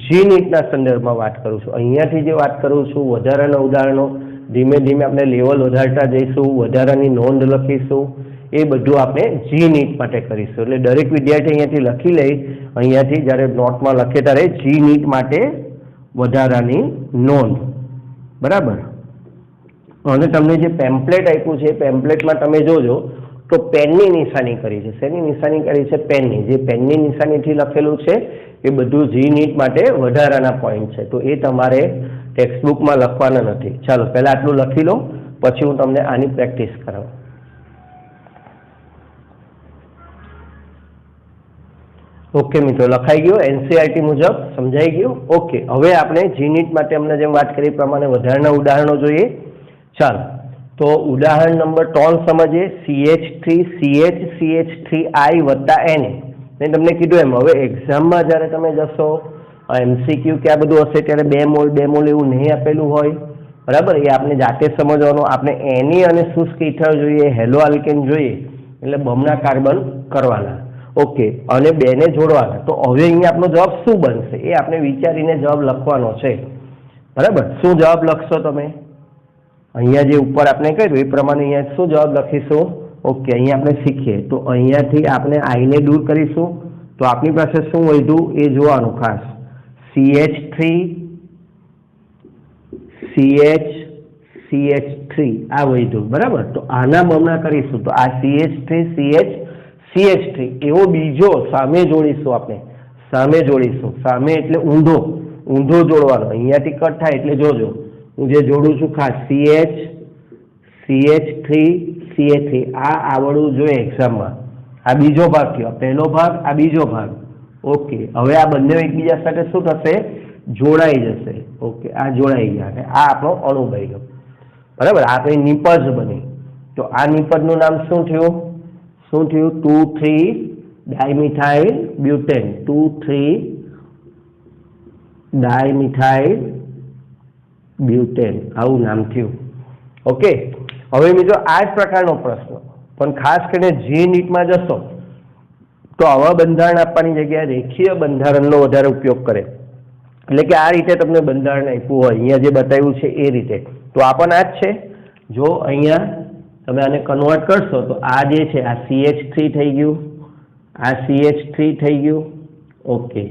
જી નીટના સંદર્ભમાં વાત કરું છું। અહીંયાથી જે વાત કરું છું વધારાના ઉદાહરણો ધીમે ધીમે આપણે લેવલ વધારતા જઈશું, વધારાની નોંધ લખીશું, એ બધું આપણે જી નીટ માટે કરીશું। એટલે દરેક વિદ્યાર્થી અહીંયાથી લખી લે, અહીંયાથી જ્યારે નોટમાં લખે ત્યારે જી નીટ માટે વધારાની નોંધ બરાબર। અને તમને જે પેમ્પલેટ આપ્યું છે પેમ્પલેટમાં તમે જોજો तो पेननी निशानी करी है। शेनी निशानी करी है? पेननी। जे पेननी निशानी लखेलू है ए बधुं जी नीट माटे वधाराना पॉइंट है, तो ये तमारे टेक्स्टबुक में लखवाना नथी। चलो पहला आटलू लखी लो, पछी हूँ तमने आनी प्रेक्टिस करावुं। ओके मित्रों, लखाई गयो? एनसीईआरटी मुजब समझाई गयो? ओके, हवे आपणे जी नीट माटे हमने जेम वात करी प्रमाणे वधाराना उदाहरणो जोईए। चालो तो उदाहरण नंबर 3 समझिए। CH3CH3I वत्ता Na। मैं तमने कीधुं एम हवे एक्जाम में ज्यारे तमे जशो MCQ के आ बधुं हशे त्यारे 2 मोल एवुं नहीं आपेलुं होय बराबर। ए आपने जाते समजवानुं। आपने Na अने शुष्क ईथर जोईए, हेलो आल्केन जोईए એટલે बमणा कार्बन करवाना। ओके, अने 2 ने जोड़वाना। तो हवे अहींया आपनो जवाब शुं बनशे ए आपने विचारीने जवाब लखवानो छे बराबर। शुं जवाब लखशो तमे? अहींया जे उपर आपणे कर्युं ए प्रमाणे अहींया शुं जवाब लखीशुं? ओके, अहींया आपणे शीखीए तो अहींयाथी आपणे I ने दूर करीशुं तो आपणी पासे शुं वध्युं ए जोवानुं खास। CH3 आ वध्युं बराबर। तो आना बमणा करीशुं तो आ CH3 एवो बीजो सामे जोड़ीशुं। आपणे सामे जोड़ीशुं। सामे एटले ऊंधो जोड़वानो। अहींयाथी कट थाय एटले जोजो हूँ जे जोड़ू छू खास CH3 आ आवड़वू जोईए एक्जाम में। आ बीजो भाग थयो, पहलो भाग, आ बीजो भाग। ओके, हवे आ बंने एकबीजा साथे शुं थशे? जोड़ाई जशे। ओके, आ जोड़ाई गया आ आपणो अणु बन्यो बराबर। आ आपणी निपज बनी। तो आ निपजनुं नाम शुं थयुं? 2,3-डायमिथाइल ब्यूटेन। 2,3-डायमिथाइल ब्यूटेन आवुं नाम थयुं। ओके, हवे मित्रों आ ज प्रकारनो प्रश्न पण खास करीने जी नीट में जशो तो आवा बंधारण आपवानी जग्याए रेखीय बंधारणनो वधारे उपयोग करे। એટલે કે આ રીતે તમને બંધારણ આપ્યું હોય અહીંયા જે બતાવ્યું છે એ રીતે તો આ પણ આ જ છે। જો અહીંયા તમે આને કન્વર્ટ કરશો તો આ જે છે આ CH3 થઈ ગયું, આ CH3 થઈ ગયું। ઓકે,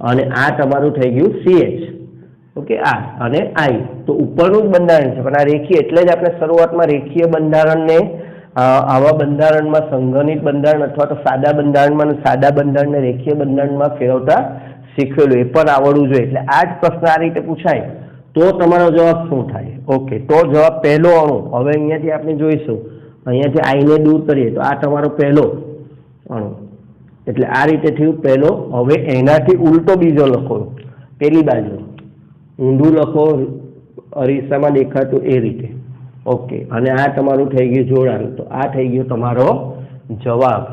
અને આ તમારું થઈ ગયું CH। ओके, आ अने I तो उपरનું જ બંધારણ છે પણ આ રેખીય એટલે જ આપણે શરૂઆતમાં રેખીય બંધારણને આવા બંધારણમાં સંઘનિત બંધારણ અથવા તો સાદા બંધારણમાં સાદા બંધારણને રેખીય બંધારણમાં ફેરવતા શીખવેલું એ પણ આવડવું જોઈએ। એટલે આ જ પ્રશ્ન આ રીતે પૂછાય તો તમારો જવાબ શું થાય? ઓકે, તો જવાબ પહેલો અણુ। હવે અહીંયાથી આપણે જોઈશું અહીંયાથી I ને દૂર કરીએ તો આ તમારો પહેલો અણુ એટલે આ રીતે થયું પહેલો। હવે એનાથી ઉલટો બીજો લખો, પેલી બાજુ ઊંધું લખો અરીસામાં દેખાતું એ રીતે। ओके, અને આ તમારું થઈ ગયું જોડાણ। તો આ થઈ ગયો તમારો જવાબ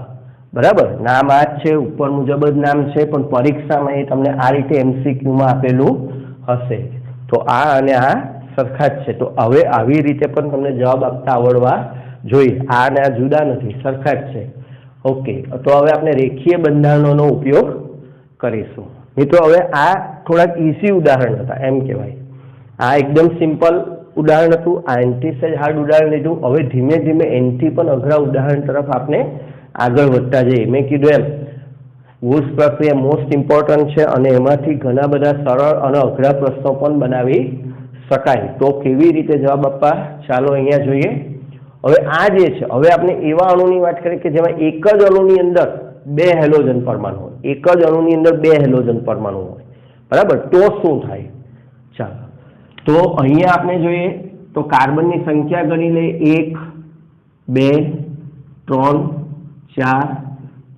બરાબર। નામ આ જ છે, ઉપર મુજબ જ નામ છે પણ પરીક્ષામાં એ તમને આ રીતે MCQમાં આપેલું હશે। તો આ અને આ સરખા જ છે। તો હવે આવી રીતે પણ તમને જવાબ આપતા આવડવા જોઈએ। આ અને આ જુદા નથી, સરખા જ છે। ઓકે, તો હવે આપણે રેખીય બંધારણોનો ઉપયોગ કરીશું મિત્રો। હવે આ થોડાક ઇઝી ઉદાહરણ હતા એમ કહેવાય, આ એકદમ સિમ્પલ ઉદાહરણ હતું, આ એનથી સહેજ હાર્ડ ઉદાહરણ લીધું। હવે ધીમે ધીમે એનથી પણ અઘરા ઉદાહરણ તરફ આપણે આગળ વધતા જઈએ। મેં કીધું એમ વૂલ્સ પ્રક્રિયા મોસ્ટ ઇમ્પોર્ટન્ટ છે અને એમાંથી ઘણા બધા સરળ અને અઘરા પ્રશ્નો પણ બનાવી શકાય। તો કેવી રીતે જવાબ આપવા ચાલો અહીંયા જોઈએ। હવે આ જે છે, હવે આપણે એવા અણુની વાત કરીએ કે જેમાં એક જ અણુની અંદર બે હેલોજન પરમાણુ હોય, એક જ અણુની અંદર બે હેલોજન પરમાણુ હોય, બરાબર। તો શું થાય? ચાલો તો અહીંયા આપણે જોઈએ તો કાર્બનની સંખ્યા ગણી લઈએ, 1 2 3 4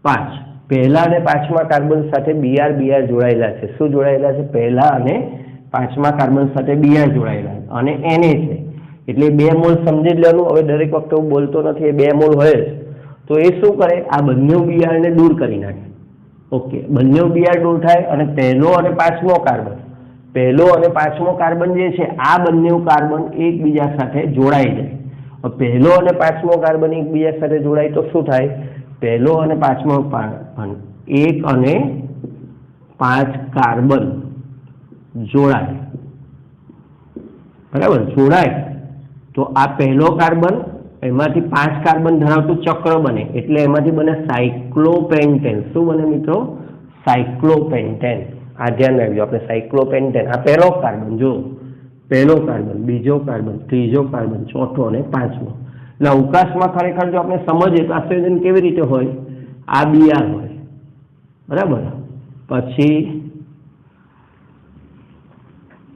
5। પહેલા અને પાંચમા કાર્બન સાથે બીઆર જોડાયેલા છે। શું જોડાયેલા છે? પહેલા અને પાંચમા કાર્બન સાથે બીઆર જોડાયેલા છે અને એને છે એટલે 2 મોલ સમજી જ લેવાનું। હવે દરેક વખતે હું બોલતો નથી, એ 2 મોલ હોય જ તો એ શું કરે? આ બંને બીઆરને દૂર કરી નાખે। ઓકે, બંને બીઆર દૂર થાય અને પહેલો અને પાંચમો કાર્બન જે છે આ બંને કાર્બન એકબીજા સાથે જોડાઈ જાય। પહેલો અને પાંચમો કાર્બન એકબીજા સાથે જોડાય તો શું થાય? પહેલો અને પાંચમો કાર્બન 1 અને 5 કાર્બન જોડાય, બરાબર। જોડાય તો આ પહેલો કાર્બન એમાંથી 5 કાર્બન ધરાવતું ચક્ર બને એટલે એમાંથી બને સાયક્લોપેન્ટેન। શું બને મિત્રો? સાયક્લોપેન્ટેન। આ ધ્યાન રાખજો, આપણે સાયક્લોપેન્ટેન, આ પહેલો કાર્બન, જો પહેલો કાર્બન, બીજો કાર્બન, ત્રીજો કાર્બન, ચોથો અને પાંચમો। એટલે અવકાશમાં ખરેખર જો આપણે સમજીએ તો આ સંયોજન કેવી રીતે હોય? આ બીઆર હોય, બરાબર। પછી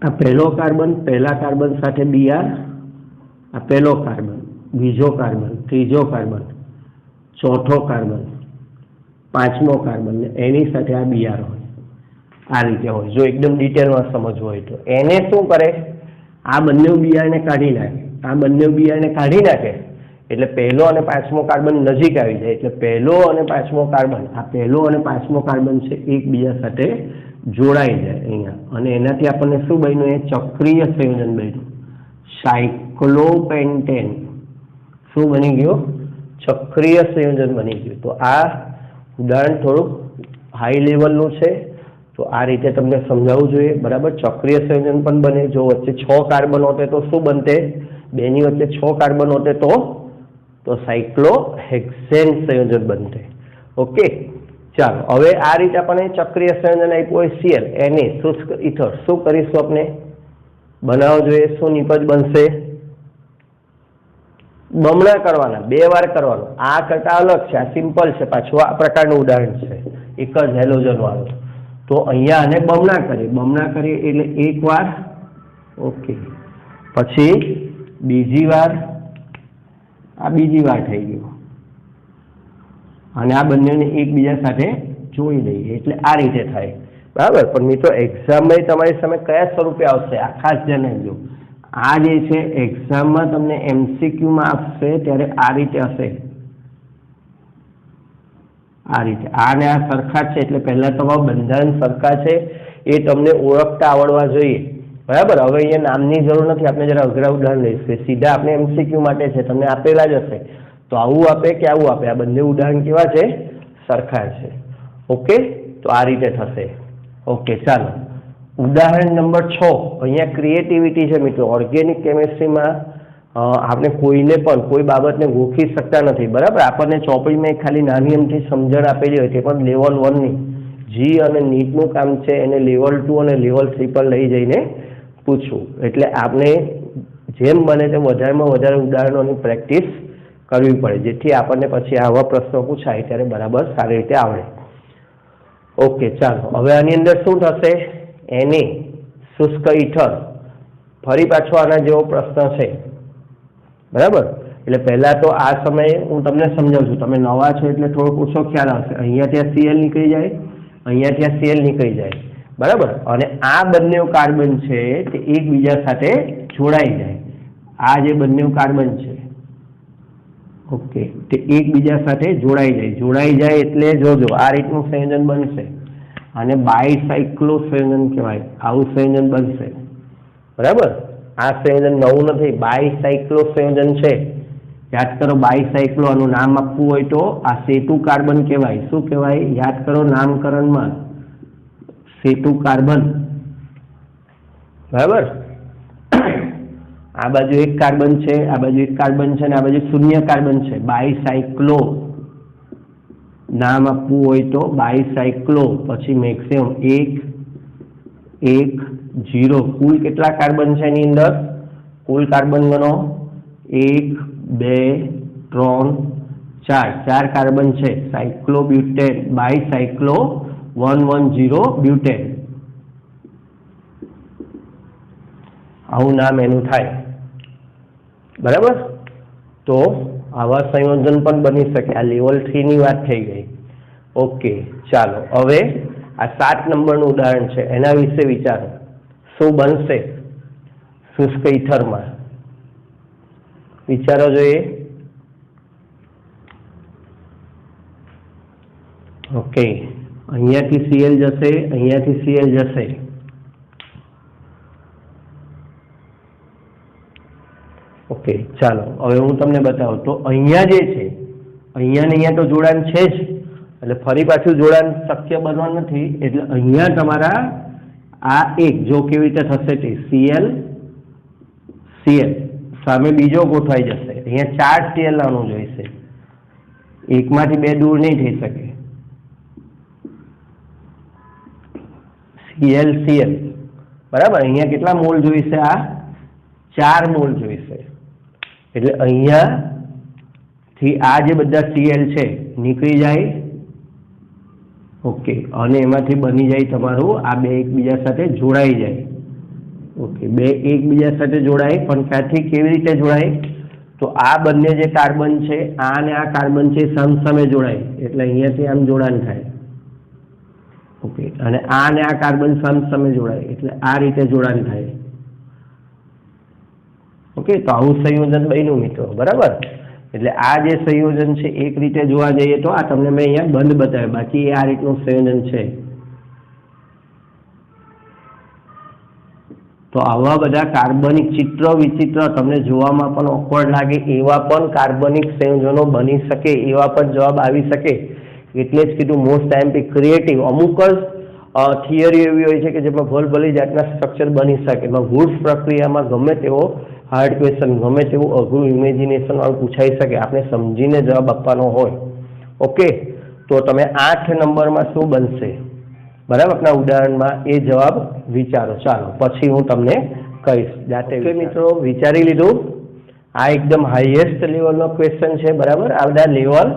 આ પહેલો કાર્બન, પહેલા કાર્બન સાથે બીઆર, આ પહેલો કાર્બન, બીજો કાર્બન, ત્રીજો કાર્બન, ચોથો કાર્બન, પાંચમો કાર્બન ને એની સાથે આ બીઆર હોય। આ રીતે હોય જો એકદમ ડિટેલમાં સમજવું હોય તો। એને શું કરે? આ બંને બીઆરને કાઢી નાખે, આ બંને બીઆરને કાઢી નાખે એટલે પહેલો અને પાંચમો કાર્બન નજીક આવી જાય એટલે પહેલો અને પાંચમો કાર્બન, આ પહેલો અને પાંચમો કાર્બન છે એકબીજા સાથે જોડાઈ જાય અહીંયા અને એનાથી આપણને શું બન્યું? એ ચક્રીય સંયોજન બન્યું, સાયક્લોપેન્ટેન। શું બની ગયું? ચક્રીય સંયોજન બની ગયું। તો આ ઉદાહરણ થોડુંક હાઈ લેવલનું છે તો આ રીતે તમને સમજાવવું જોઈએ, બરાબર। ચક્રીય સંયોજન પણ બને જો વચ્ચે 6 કાર્બન હોતે તો શું બનતે? બેની વચ્ચે 6 કાર્બન હોતે તો સાયક્લોહેક્સેન સંયોજન બનતે। ઓકે, ચાલો હવે આ રીતે આપણને ચક્રીય સંયોજન આપ્યું હોય Cl, Na, શુષ્ક ઇથર। શું કરીશું? આપણે બનાવવો જોઈએ। શું નિપજ બનશે? બમણા કરવાના, 2 વાર કરવાનું। આ કરતા અલગ છે, આ સિમ્પલ છે, પાછું આ પ્રકારનું ઉદાહરણ છે એક જ હેલોજન વાળું। તો અહીંયા આને બમણા કરીએ એટલે 1 વાર, ઓકે, પછી બીજી વાર, આ બીજી વાર થઈ ગયું અને આ બંનેને એકબીજા સાથે જોડી દઈએ એટલે આ રીતે થાય, બરાબર। પણ મિત્રો એક્ઝામમાં તમારી સામે કયા સ્વરૂપે આવશે આ ખાસ ધ્યાન રાખજો। આ જે છે એક્ઝામમાં તમને MCQમાં આપશે ત્યારે આ રીતે હશે, આ રીતે। આ ને આ સરખા છે એટલે પહેલા તમારું બંધારણ સરખા છે એ તમને ઓળખતા આવડવા જોઈએ, બરાબર। હવે અહીંયા નામની જરૂર નથી, આપણે જરા અઘરા ઉદાહરણ લઈશું, સીધા આપણે MCQ માટે છે, તમને આપેલા જ હશે તો આવું આપે કે આવું આપે, આ બંને ઉદાહરણ કેવા છે? સરખા છે। ઓકે, તો આ રીતે થશે। ઓકે, ચાલો ઉદાહરણ નંબર 6। અહીંયા ક્રિએટિવિટી છે મિત્રો। ઓર્ગેનિક કેમિસ્ટ્રીમાં આપણે કોઈને પણ કોઈ બાબતને ગોખી શકતા નથી, બરાબર। આપણને ચોપડીમાં ખાલી નાની અમથી સમજણ આપેલી હોય તે પણ લેવલ 1ની, જી અને નીટનું કામ છે એને લેવલ 2 અને લેવલ 3 પર લઈ જઈને પૂછવું। એટલે આપણે જેમ બને તેમ વધારેમાં વધારે ઉદાહરણોની પ્રેક્ટિસ કરવી પડે જેથી આપણને પછી આવા પ્રશ્નો પૂછાય ત્યારે બરાબર સારી રીતે આવડે। ઓકે, ચાલો હવે આની અંદર શું થશે? Na, શુષ્ક ઇથર, ફરી પાછો આના જેવો પ્રશ્ન છે, બરાબર। એટલે પહેલા તો આ સમયે હું તમને સમજાવું છું, તમે નવા છો એટલે થોડોક ઓછો ખ્યાલ આવશે। અહીંયાથી આ Cl નીકળી જાય, અહીંયાથી આ Cl નીકળી જાય, બરાબર। અને આ બંને કાર્બન છે તે એકબીજા સાથે જોડાઈ જાય। આ જે બંને કાર્બન છે, ઓકે, તે એકબીજા સાથે જોડાઈ જાય એટલે જોજો આ રીતનું સંયોજન બનશે અને બાયસાયક્લો સંયોજન કહેવાય। આવું સંયોજન બનશે, બરાબર। આ સંયોજન નવું નથી, બાયસાયક્લો સંયોજન છે, યાદ કરો। બાયસાયક્લો આનું નામ આપવું હોય તો આ સેતુ કાર્બન કહેવાય। શું કહેવાય? યાદ કરો નામકરણમાં C2 કાર્બન, બરાબર. આ બાજુ એક કાર્બન છે, આ બાજુ એક કાર્બન છે, અને આ બાજુ શૂન્ય કાર્બન છે. બાયસાયક્લો નામ આપવું હોય તો બાયસાયક્લો, પછી મેક્સિમમ 1 1 0. કુલ કેટલા કાર્બન છે એની અંદર? કુલ કાર્બન ગણો 1 2 3 4, 4 કાર્બન છે. સાયક્લોબ્યુટેન, બાયસાયક્લો 110 બ્યુટેન, આવું નામ એનું થાય, બરાબર. તો આવા સંયોજન પણ બની શકે. આ લેવલ 3 ની વાત થઈ ગઈ. ઓકે, ચાલો હવે આ 7 નંબરનું ઉદાહરણ છે, એના વિશે વિચારો. શું બનશે શુષ્ક ઇથરમાં? વિચારો જોઈએ. ઓકે, અહીંયાથી Cl જશે, અહીંયાથી Cl જશે. ઓકે, ચાલો હવે હું તમને બતાવું. તો અહીંયા જે છે, અહીંયા ને અહીંયા તો જોડાણ છે જ, એટલે ફરી પાછું જોડાણ શક્ય બનવાનું નથી. એટલે અહીંયા તમારા આ એક જો કેવી રીતે થશે તે Cl Cl સામે બીજો ગોઠવાઈ જશે. અહીંયા 4 Cl લાવવાનું જોઈશે, એકમાંથી 2 દૂર નહીં થઈ શકે. Cl Cl, બરાબર. અહીંયા કેટલા મોલ જોઈશે? આ 4 મોલ જોઈશે. એટલે અહીંયાથી આ જે બધા Cl છે નીકળી જાય. ઓકે, અને એમાંથી બની જાય તમારું આ બે એકબીજા સાથે જોડાઈ જાય. ઓકે, બે એકબીજા સાથે જોડાય, પણ ક્યાંથી કેવી રીતે જોડાય? તો આ બંને જે કાર્બન છે, આ અને આ કાર્બન છે સામસામે જોડાય, એટલે અહીંયાથી આમ જોડાણ થાય. ઓકે, અને આ અને આ કાર્બન સામસામે જોડાય, એટલે આ રીતે જોડાણ થાય. ઓકે, તો આવું સંયોજન બન્યું મિત્રો, બરાબર. એટલે આ જે સંયોજન છે એક રીતે જોવા જઈએ તો આ તમને મેં અહીંયા બંધ બતાવ્યું, બાકી આ રીતનું સંયોજન છે. તો આવા બધા કાર્બનિક ચિત્ર વિચિત્ર તમને જોવામાં પણ ઓકવર્ડ લાગે એવા પણ કાર્બનિક સંયોજનો બની શકે, એવા પણ જવાબ આવી શકે. એટલે જ કીધું મોસ્ટ આઈએમપી ક્રિએટિવ. અમુક જ થિયરી એવી હોય છે કે જેમાં ભલભલી જાતના સ્ટ્રક્ચર બની શકે. એમાં વૂડ્સ પ્રક્રિયામાં ગમે તેવો હાર્ડ ક્વેશ્ચન, ગમે તેવું અઘરું ઇમેજિનેશન વાળું પૂછાઈ શકે, આપણે સમજીને જવાબ આપવાનો હોય. ઓકે, તો તમે 8 નંબરમાં શું બનશે, બરાબર, આપણા ઉદાહરણમાં એ જવાબ વિચારો. ચાલો પછી હું તમને કહીશ જાતે. ઓકે મિત્રો, વિચારી લીધું? આ એકદમ હાઈએસ્ટ લેવલનો ક્વેશ્ચન છે, બરાબર. આ બધા લેવલ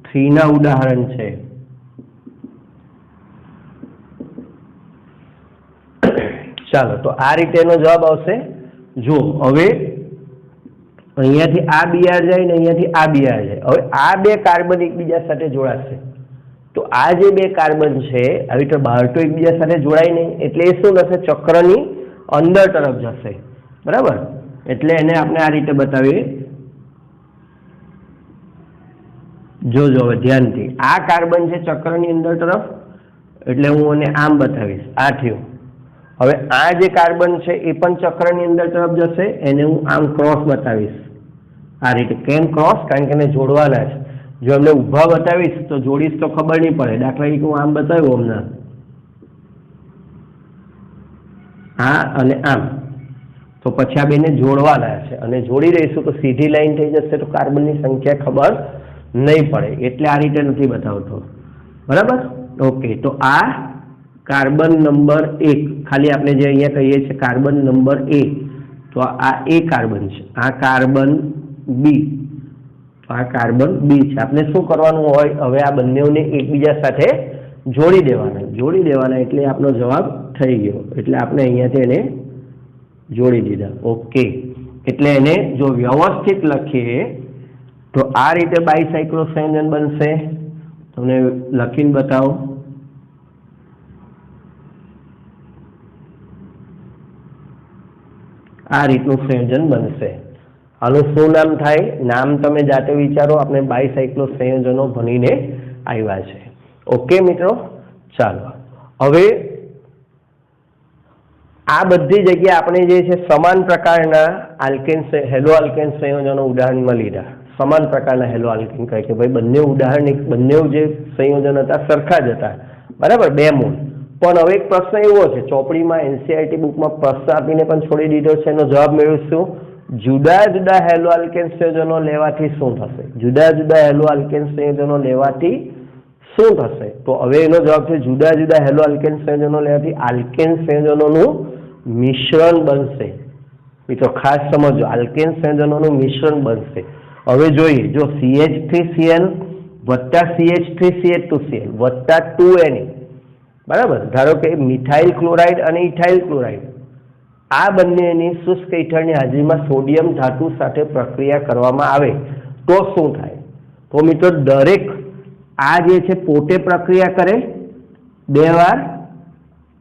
3 ના ઉદાહરણ છે. ચાલો, તો આ રીતે એનો જવાબ આવશે. જો હવે અહીંયાથી આ Br જાય ને અહીંયાથી આ Br જાય. હવે આ બે કાર્બન એકબીજા સાથે જોડાશે. તો આ જે બે કાર્બન છે આવી રીતે બહાર તો એકબીજા સાથે જોડાય નહીં, એટલે એ શું થશે? ચક્રની અંદર તરફ જશે, બરાબર. એટલે એને આપણે આ રીતે બતાવીએ. જોજો હવે ધ્યાનથી, આ કાર્બન છે ચક્રની અંદર તરફ, એટલે હું એને આમ બતાવીશ. આ થયું. હવે આ જે કાર્બન છે એ પણ ચક્રની અંદર તરફ જશે, એને હું આમ ક્રોસ બતાવીશ આ રીતે. કેમ ક્રોસ? કારણ કે એને જોડવાના છે. જો એમને ઊભા બતાવીશ તો જોડીશ તો ખબર નહીં પડે. દાખલા તરીકે હું આમ બતાવ્યું હમણાં, આ અને આમ, તો પછી આ બેને જોડવાના છે, અને જોડી દઈશું તો સીધી લાઈન થઈ જશે, તો કાર્બનની સંખ્યા ખબર નહીં પડે. એટલે આ રીતે નથી બતાવતો, બરાબર. ઓકે, તો આ કાર્બન નંબર 1, ખાલી આપણે જે અહીંયા કહીએ છીએ કાર્બન નંબર 1, તો આ A કાર્બન છે, આ કાર્બન B, તો આ કાર્બન B છે. આપણે શું કરવાનું હોય? હવે આ બંનેઓને એકબીજા સાથે જોડી દેવાના, એટલે આપણો જવાબ થઈ ગયો. એટલે આપણે અહીંયાથી એને જોડી દીધા. ઓકે, એટલે એને જો વ્યવસ્થિત લખીએ તો આ રીતે બાયસાયક્લો સંયોજન બનશે. તમને લખીને બતાવો. આ રીતનું સંયોજન બનશે. આનું શું નામ થાય? નામ તમે જાતે વિચારો. આપણે બાયસાયક્લો સંયોજનો ભણીને આવ્યા છે. ઓકે મિત્રો, ચાલો હવે આ બધી જગ્યાએ આપણે જે છે સમાન પ્રકારના આલ્કેન હેલો આલ્કેન સંયોજનો ઉદાહરણમાં લીધા. સમાન પ્રકારના હેલો આલ્કેન કહે કે ભાઈ બંને ઉદાહરણ બંને જે સંયોજન હતા સરખા જ હતા, બરાબર, 2 મોલ. પણ હવે એક પ્રશ્ન એવો છે, ચોપડીમાં એનસીઈઆરટી બુકમાં પ્રશ્ન આપીને પણ છોડી દીધો છે, એનો જવાબ મેળવીશું જુદા જુદા હેલો આલ્કેન સંયોજનો લેવાથી શું થશે? જુદા જુદા હેલો આલ્કેન સંયોજનો લેવાથી શું થશે? તો હવે એનો જવાબ છે જુદા જુદા હેલો આલ્કેન સંયોજનો લેવાથી આલ્કેન સંયોજનોનું મિશ્રણ બનશે। મિત્રો ખાસ સમજો, આલ્કેન સંયોજનોનું મિશ્રણ બનશે। હવે જોઈએ, જો CH3Cl વત્તા CH3CH2Cl વત્તા 2Na, બરાબર, ધારો કે મિથાઇલ ક્લોરાઇડ અને ઇથાઇલ ક્લોરાઇડ આ બંનેની શુષ્ક ઈથરની હાજરીમાં સોડિયમ ધાતુ સાથે પ્રક્રિયા કરવામાં આવે તો શું થાય? તો મિત્રો દરેક આ જે છે પોતે પ્રક્રિયા કરે 2 વાર,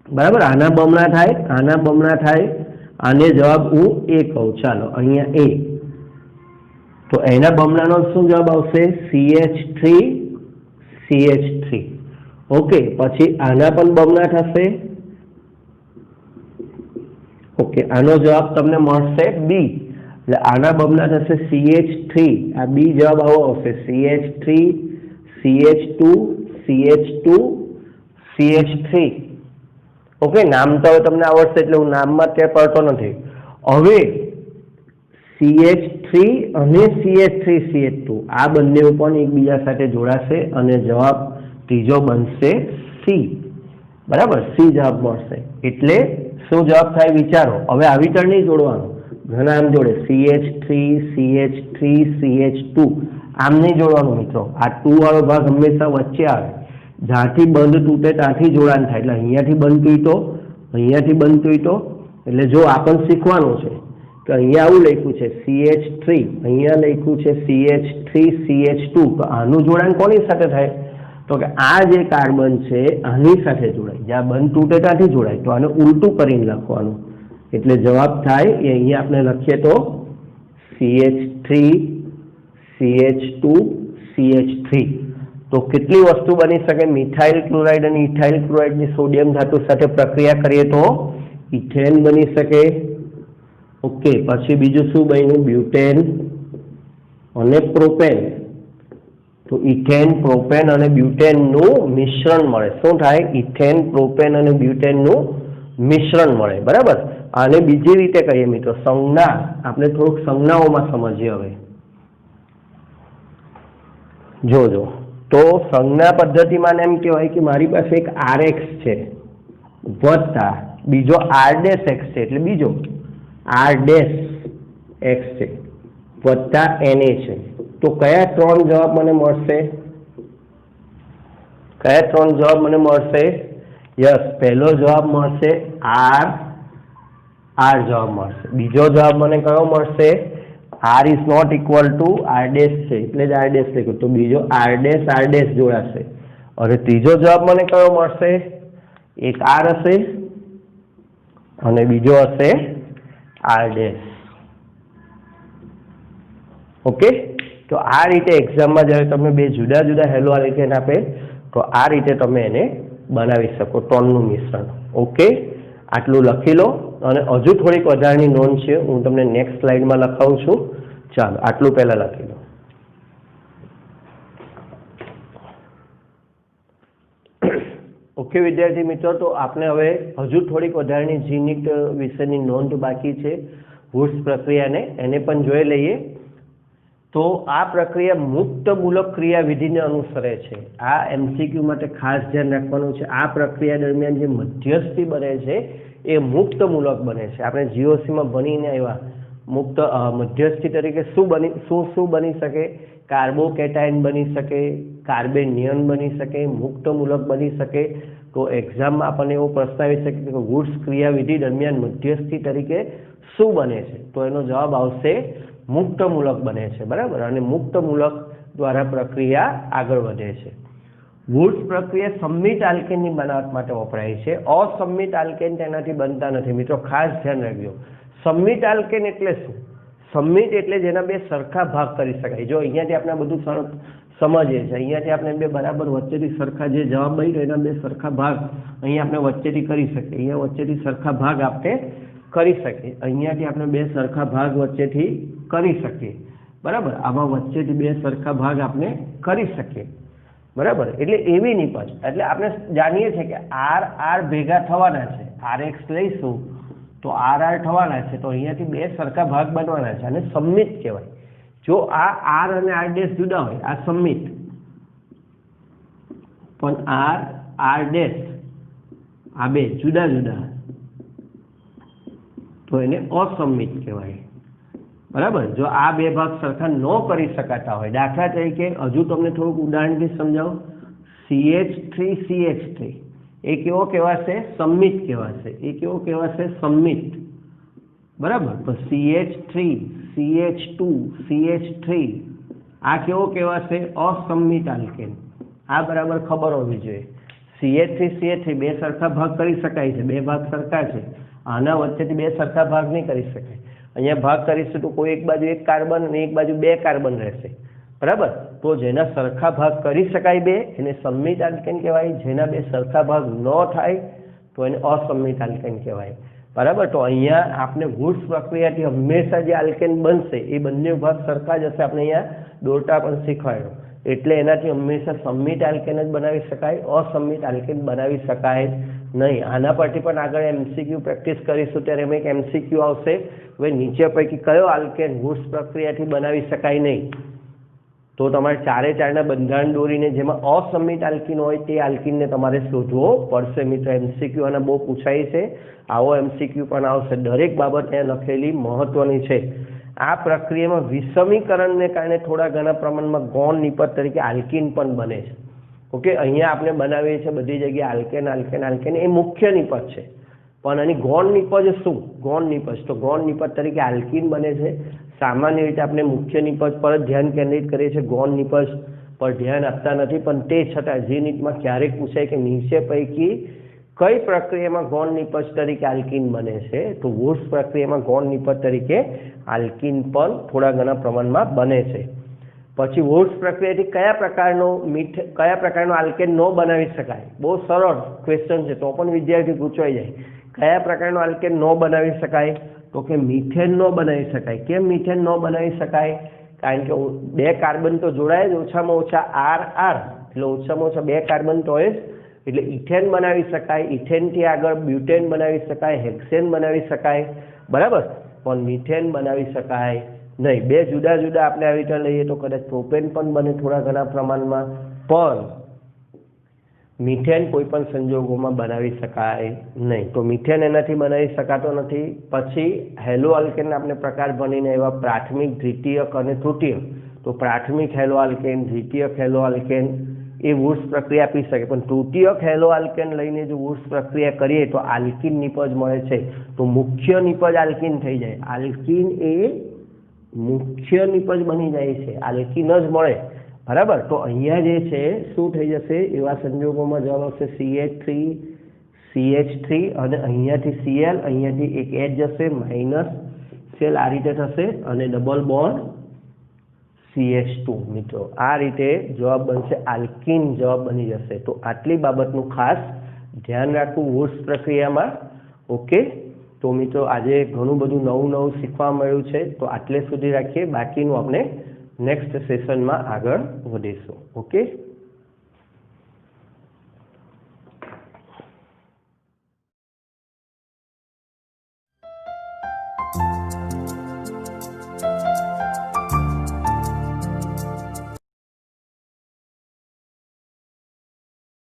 બરાબર, આના બમણા થાય, આના બમણા થાય, આને જવાબ હું A કહું, ચાલો અહીંયા A, તો એના બમણાનો શું જવાબ આવશે? CH3CH3। ઓકે, પછી આના પણ બમણા થશે। ઓકે, આનો જવાબ તમને મળશે B, એટલે આના બમણા થશે CH3, આ B જવાબ આવો આવશે CH3 CH2 CH2 CH3। Okay, નામ તો હવે તમને આવડશે એટલે હું નામમાં ત્યાં પડતો નથી। હવે CH3 અને CH3CH2 આ બંને પણ એકબીજા સાથે જોડાશે અને જવાબ ત્રીજો બનશે C, બરાબર, C જવાબ મળશે। એટલે શું જવાબ થાય વિચારો। હવે આવી રીતે નહીં જોડવાનું, ઘણા આમ જોડે CH3 CH3 CH2, આમ નહીં જોડવાનું મિત્રો। આ 2 વાળો ભાગ હંમેશા વચ્ચે આવે, જ્યાંથી બંધ તૂટે ત્યાંથી જોડાણ થાય, એટલે અહીંયાથી બંધ તૂટ્યો, અહીંયાથી બંધ તૂટ્યો, એટલે જો આપણને શીખવાનું છે કે અહીંયા આવું લખ્યું છે CH3, અહીંયા લખ્યું છે CH3 CH2, તો આનું જોડાણ કોની સાથે થાય? તો કે આ જે કાર્બન છે આની સાથે જોડાય, જ્યાં બંધ તૂટે ત્યાંથી જોડાય, તો આને ઉલટું કરીને લખવાનું, એટલે જવાબ થાય એ અહીંયા આપણે લખીએ તો CH3 CH2 CH3। તો કેટલી વસ્તુ બની શકે? મિથાઇલ ક્લોરાઇડ અને ઇથાઇલ ક્લોરાઇડની સોડિયમ ધાતુ સાથે પ્રક્રિયા કરીએ તો ઇથેન બની શકે। ઓકે, પછી બીજું શું બન્યું? બ્યુટેન અને પ્રોપેન। તો ઇથેન, પ્રોપેન અને બ્યુટેનનું મિશ્રણ મળે। શું થાય? ઇથેન, પ્રોપેન અને બ્યુટેનનું મિશ્રણ મળે, બરાબર। આને બીજી રીતે કહીએ મિત્રો, સંજ્ઞા, આપણે થોડુંક સંજ્ઞાઓમાં સમજીએ હવે। જોજો, તો સંજ્ઞા પદ્ધતિમાં એમ કહેવાય કે મારી પાસે એક RX છે વત્તા બીજો R' X છે, એટલે બીજો R' X છે વત્તા Na છે, તો કયા 3 જવાબ મને મળશે? કયા 3 જવાબ મને મળશે? યસ, પહેલો જવાબ મળશે R જવાબ મળશે। બીજો જવાબ મને કયો મળશે? R is not equal to R' છે, એટલે જ R' લખ્યું, તો બીજો R' જોડાશે। અને ત્રીજો જવાબ મને કયો મળશે? એક R હશે અને બીજો હશે R'। ઓકે, તો આ રીતે એક્ઝામમાં જ્યારે તમે બે જુદા જુદા હેલો આલ્કેન આપે તો આ રીતે તમે એને બનાવી શકો, 3નું મિશ્રણ। ઓકે, આટલું લખી લો, અને હજુ થોડીક વધારાની નોંધ છે, હું તમને નેક્સ્ટ સ્લાઇડમાં લખાવું છું। ચાલો, આટલું પહેલા લખી લો। ઓકે વિદ્યાર્થી મિત્રો, તો આપણે હવે હજુ થોડીક વધારાની જીનિટ વિશેની નોંધ બાકી છે, વુડ્સ પ્રક્રિયાને, એને પણ જોઈ લઈએ। તો આ પ્રક્રિયા મુક્ત મૂલક ક્રિયાવિધિને અનુસરે છે। આ MCQ માટે ખાસ ધ્યાન રાખવાનું છે। આ પ્રક્રિયા દરમિયાન જે મધ્યસ્થી બને છે એ મુક્ત મૂલક બને છે। આપણે GOCમાં ભણીને આવ્યા, મુક્ત મધ્યસ્થી તરીકે શું બની શકે? કાર્બોકેટાયન બની શકે, કાર્બેનિયન બની શકે, મુક્ત મૂલક બની શકે। તો એક્ઝામમાં આપણને એવો પ્રશ્ન આવી શકે કે વુડ્સ ક્રિયાવિધિ દરમિયાન મધ્યસ્થી તરીકે શું બને છે? તો એનો જવાબ આવશે મુક્ત મૂલક બને છે, બરાબર, અને મુક્ત મૂલક દ્વારા પ્રક્રિયા આગળ વધે છે। વુડ્સ પ્રક્રિયા સંમિત આલ્કેનની બનાવટ માટે વપરાય છે। અસંમિત આલ્કેન તેનાથી બનતા નથી। મિત્રો ખાસ ધ્યાન રાખજો, સંમિત આલ્કેન એટલે શું? સંમિત એટલે જેના બે સરખા ભાગ કરી શકાય। જો અહીંયાથી આપણે બધું સમજીએ છીએ, અહીંયાથી આપણે બે બરાબર વચ્ચેથી સરખા જે જવાબ બન્યો એના બે સરખા ભાગ અહીંયા આપણે વચ્ચેથી કરી શકીએ, અહીંયા વચ્ચેથી સરખા ભાગ આપણે કરી શકીએ, અહીંયાથી આપણે બે સરખા ભાગ વચ્ચેથી કરી શકીએ, બરાબર, આમાં વચ્ચેથી બે સરખા ભાગ આપણે કરી શકીએ। बराबर એટલે એવી નિપજ એટલે આપણે જાણીએ છીએ કે આર આર ભેગા થવાના છે આર એક્સ લઈશું તો આર આર થવાના છે તો અહીંયાથી બે સરખા ભાગ બનવાના છે અને સમમિત કહેવાય જો આ આર અને આર ડેશ જુદા હોય આ સમમિત પણ આર આર ડેશ આ બે જુદા જુદા તો એને અસમમિત કહેવાય बराबर जो आ बे भाग सरखा न करी शकाता होय दाखला तरीके हजू तमने थोड़ुं उदाहरणथी समजावुं CH3CH3 ए केवो कहेवाशे सममित कहेवाशे ए केवो कहेवाशे सममित बराबर तो CH3CH2CH3 आ केवो कहेवाशे असममित आल्केन आ बराबर खबर होवी जोईए CH3CH3 बे सरखा भाग करी शकाय छे बे भाग सरखा छे आना वच्चेथी बे सरखा भाग नहीं करी शकाय अहींया भाग करीशुं तो कोई एक बाजू एक कार्बन ने एक बाजू बे कार्बन रहेशे बराबर तो जेना सरखा भाग करी शकाय बे एने सममित आल्केन कहेवाय जेना बे सरखा भाग न थाय तो एने असममित आल्केन कहेवाय बराबर तो अहींया आपने वुड्स प्रक्रियाथी हमेशा जे आल्केन बनशे ए बंने भाग सरखा ज हशे आपणे अहींया दोरटा पण शीखवाड्यो एटले एनाथी हमेशा सममित आल्केन ज बनावी शकाय असममित आल्केन बनावी शकाय नहीं आना परथी पण आगळ एमसीक्यू प्रेक्टिस करीशुं त्यारे एमां एक एमसीक्यू आवशे હવે નીચે પૈકી કયો આલ્કેન વુડ્સ પ્રક્રિયાથી બનાવી શકાય નહીં તો તમારે ચારે ચારના બંધારણ દોરીને જેમાં અસમમિત આલ્કીન હોય તે આલ્કીનને તમારે શોધવો પડશે મિત્રો એમસીક્યુ આના બહુ પૂછાય છે આવો એમસીક્યુ પણ આવશે દરેક બાબત ત્યાં લખેલી મહત્વની છે આ પ્રક્રિયામાં વિષમીકરણને કારણે થોડા ઘણા પ્રમાણમાં ગૌણ નિપજ તરીકે આલ્કીન પણ બને છે ઓકે અહીંયા આપણે બનાવીએ છીએ બધી જગ્યાએ આલ્કેન આલ્કેન આલ્કેન એ મુખ્ય નિપજ છે पण आनी गौण निपज शू गौण निपज तो गौण निपज तरीके आल्कीन बने छे सामान्य रीते आपणे मुख्य निपज पर ध्यान केंद्रित करीए छीए गौण निपज पर ध्यान आपता नथी पण ते छतां जे नीटमां क्यारेक पूछाय के नीचे पैकी कई प्रक्रियामां गौण निपज तरीके आल्कीन बने छे तो वुड्स प्रक्रियामां गौण निपज तरीके आल्कीन पण थोड़ा घणा प्रमाणमां बने छे पछी वुड्स प्रक्रियाथी कया प्रकारनो आल्केन न बनावी शकाय बहुत सरळ क्वेश्चन छे तो पण विद्यार्थी पूछवाई जाय कया प्रकारनो आल्केन न बनावी शकाय तो के मीथेन न बनावी शकाय केम मीथेन न बनावी शकाय कारण के बे कार्बन तो जोड़ाय ज ओछामां ओछा आर आर એટલે ઓછામાં ઓછા બે કાર્બન તો હોય એટલે ઇથેન બનાવી શકાય ઇથેનથી આગળ બ્યુટેન બનાવી શકાય હેક્સેન બનાવી શકાય બરાબર પણ મીથેન બનાવી શકાય नहीं बे जुदा जुदा आपने आ रीते लईए तो कदाच प्रोपेन पण बने थोड़ा घना प्रमाणमां पण मीथेन कोईपण संजोगोमां बनावी शकाय नहीं तो मीथेन एनाथी बनावी शकातो नथी पछी हेलो आल्केन आपने प्रकार भणीने एवा प्राथमिक द्वितीयक अने तृतीयक तो प्राथमिक हेलो आल्केन द्वितीयक हेलो आल्केन ए वुड्स प्रक्रिया आपी शके पण तृतीयक हेलो आल्केन लईने जो वुड्स प्रक्रिया करीए तो आल्कीन निपज मळे छे तो मुख्य निपज आल्कीन थई जाय आल्कीन ए मुख्य निपज बनी जाए छे आल्कीन ज मळे बराबर तो अहींया जे छे शुं थई जशे एवा संजोगोमां जवाब आवशे CH3 अने अहींयाथी Cl अहींयाथी एक एच जशे माइनस Cl आ रीते थशे अने डबल बोन्ड CH2 मित्रों आ रीते जवाब बनशे आल्कीन जवाब बनी जशे तो आटली बाबतनुं खास ध्यान राखवुं वुड्स प्रक्रियामां ओके तो मित्रों आज घणुं बधुं नवुं नवुं शीखवा मळ्युं छे तो आटले सुधी राखीए बाकीनुं आपणे नेक्स्ट सेशन में आगळ वधीशुं ओके।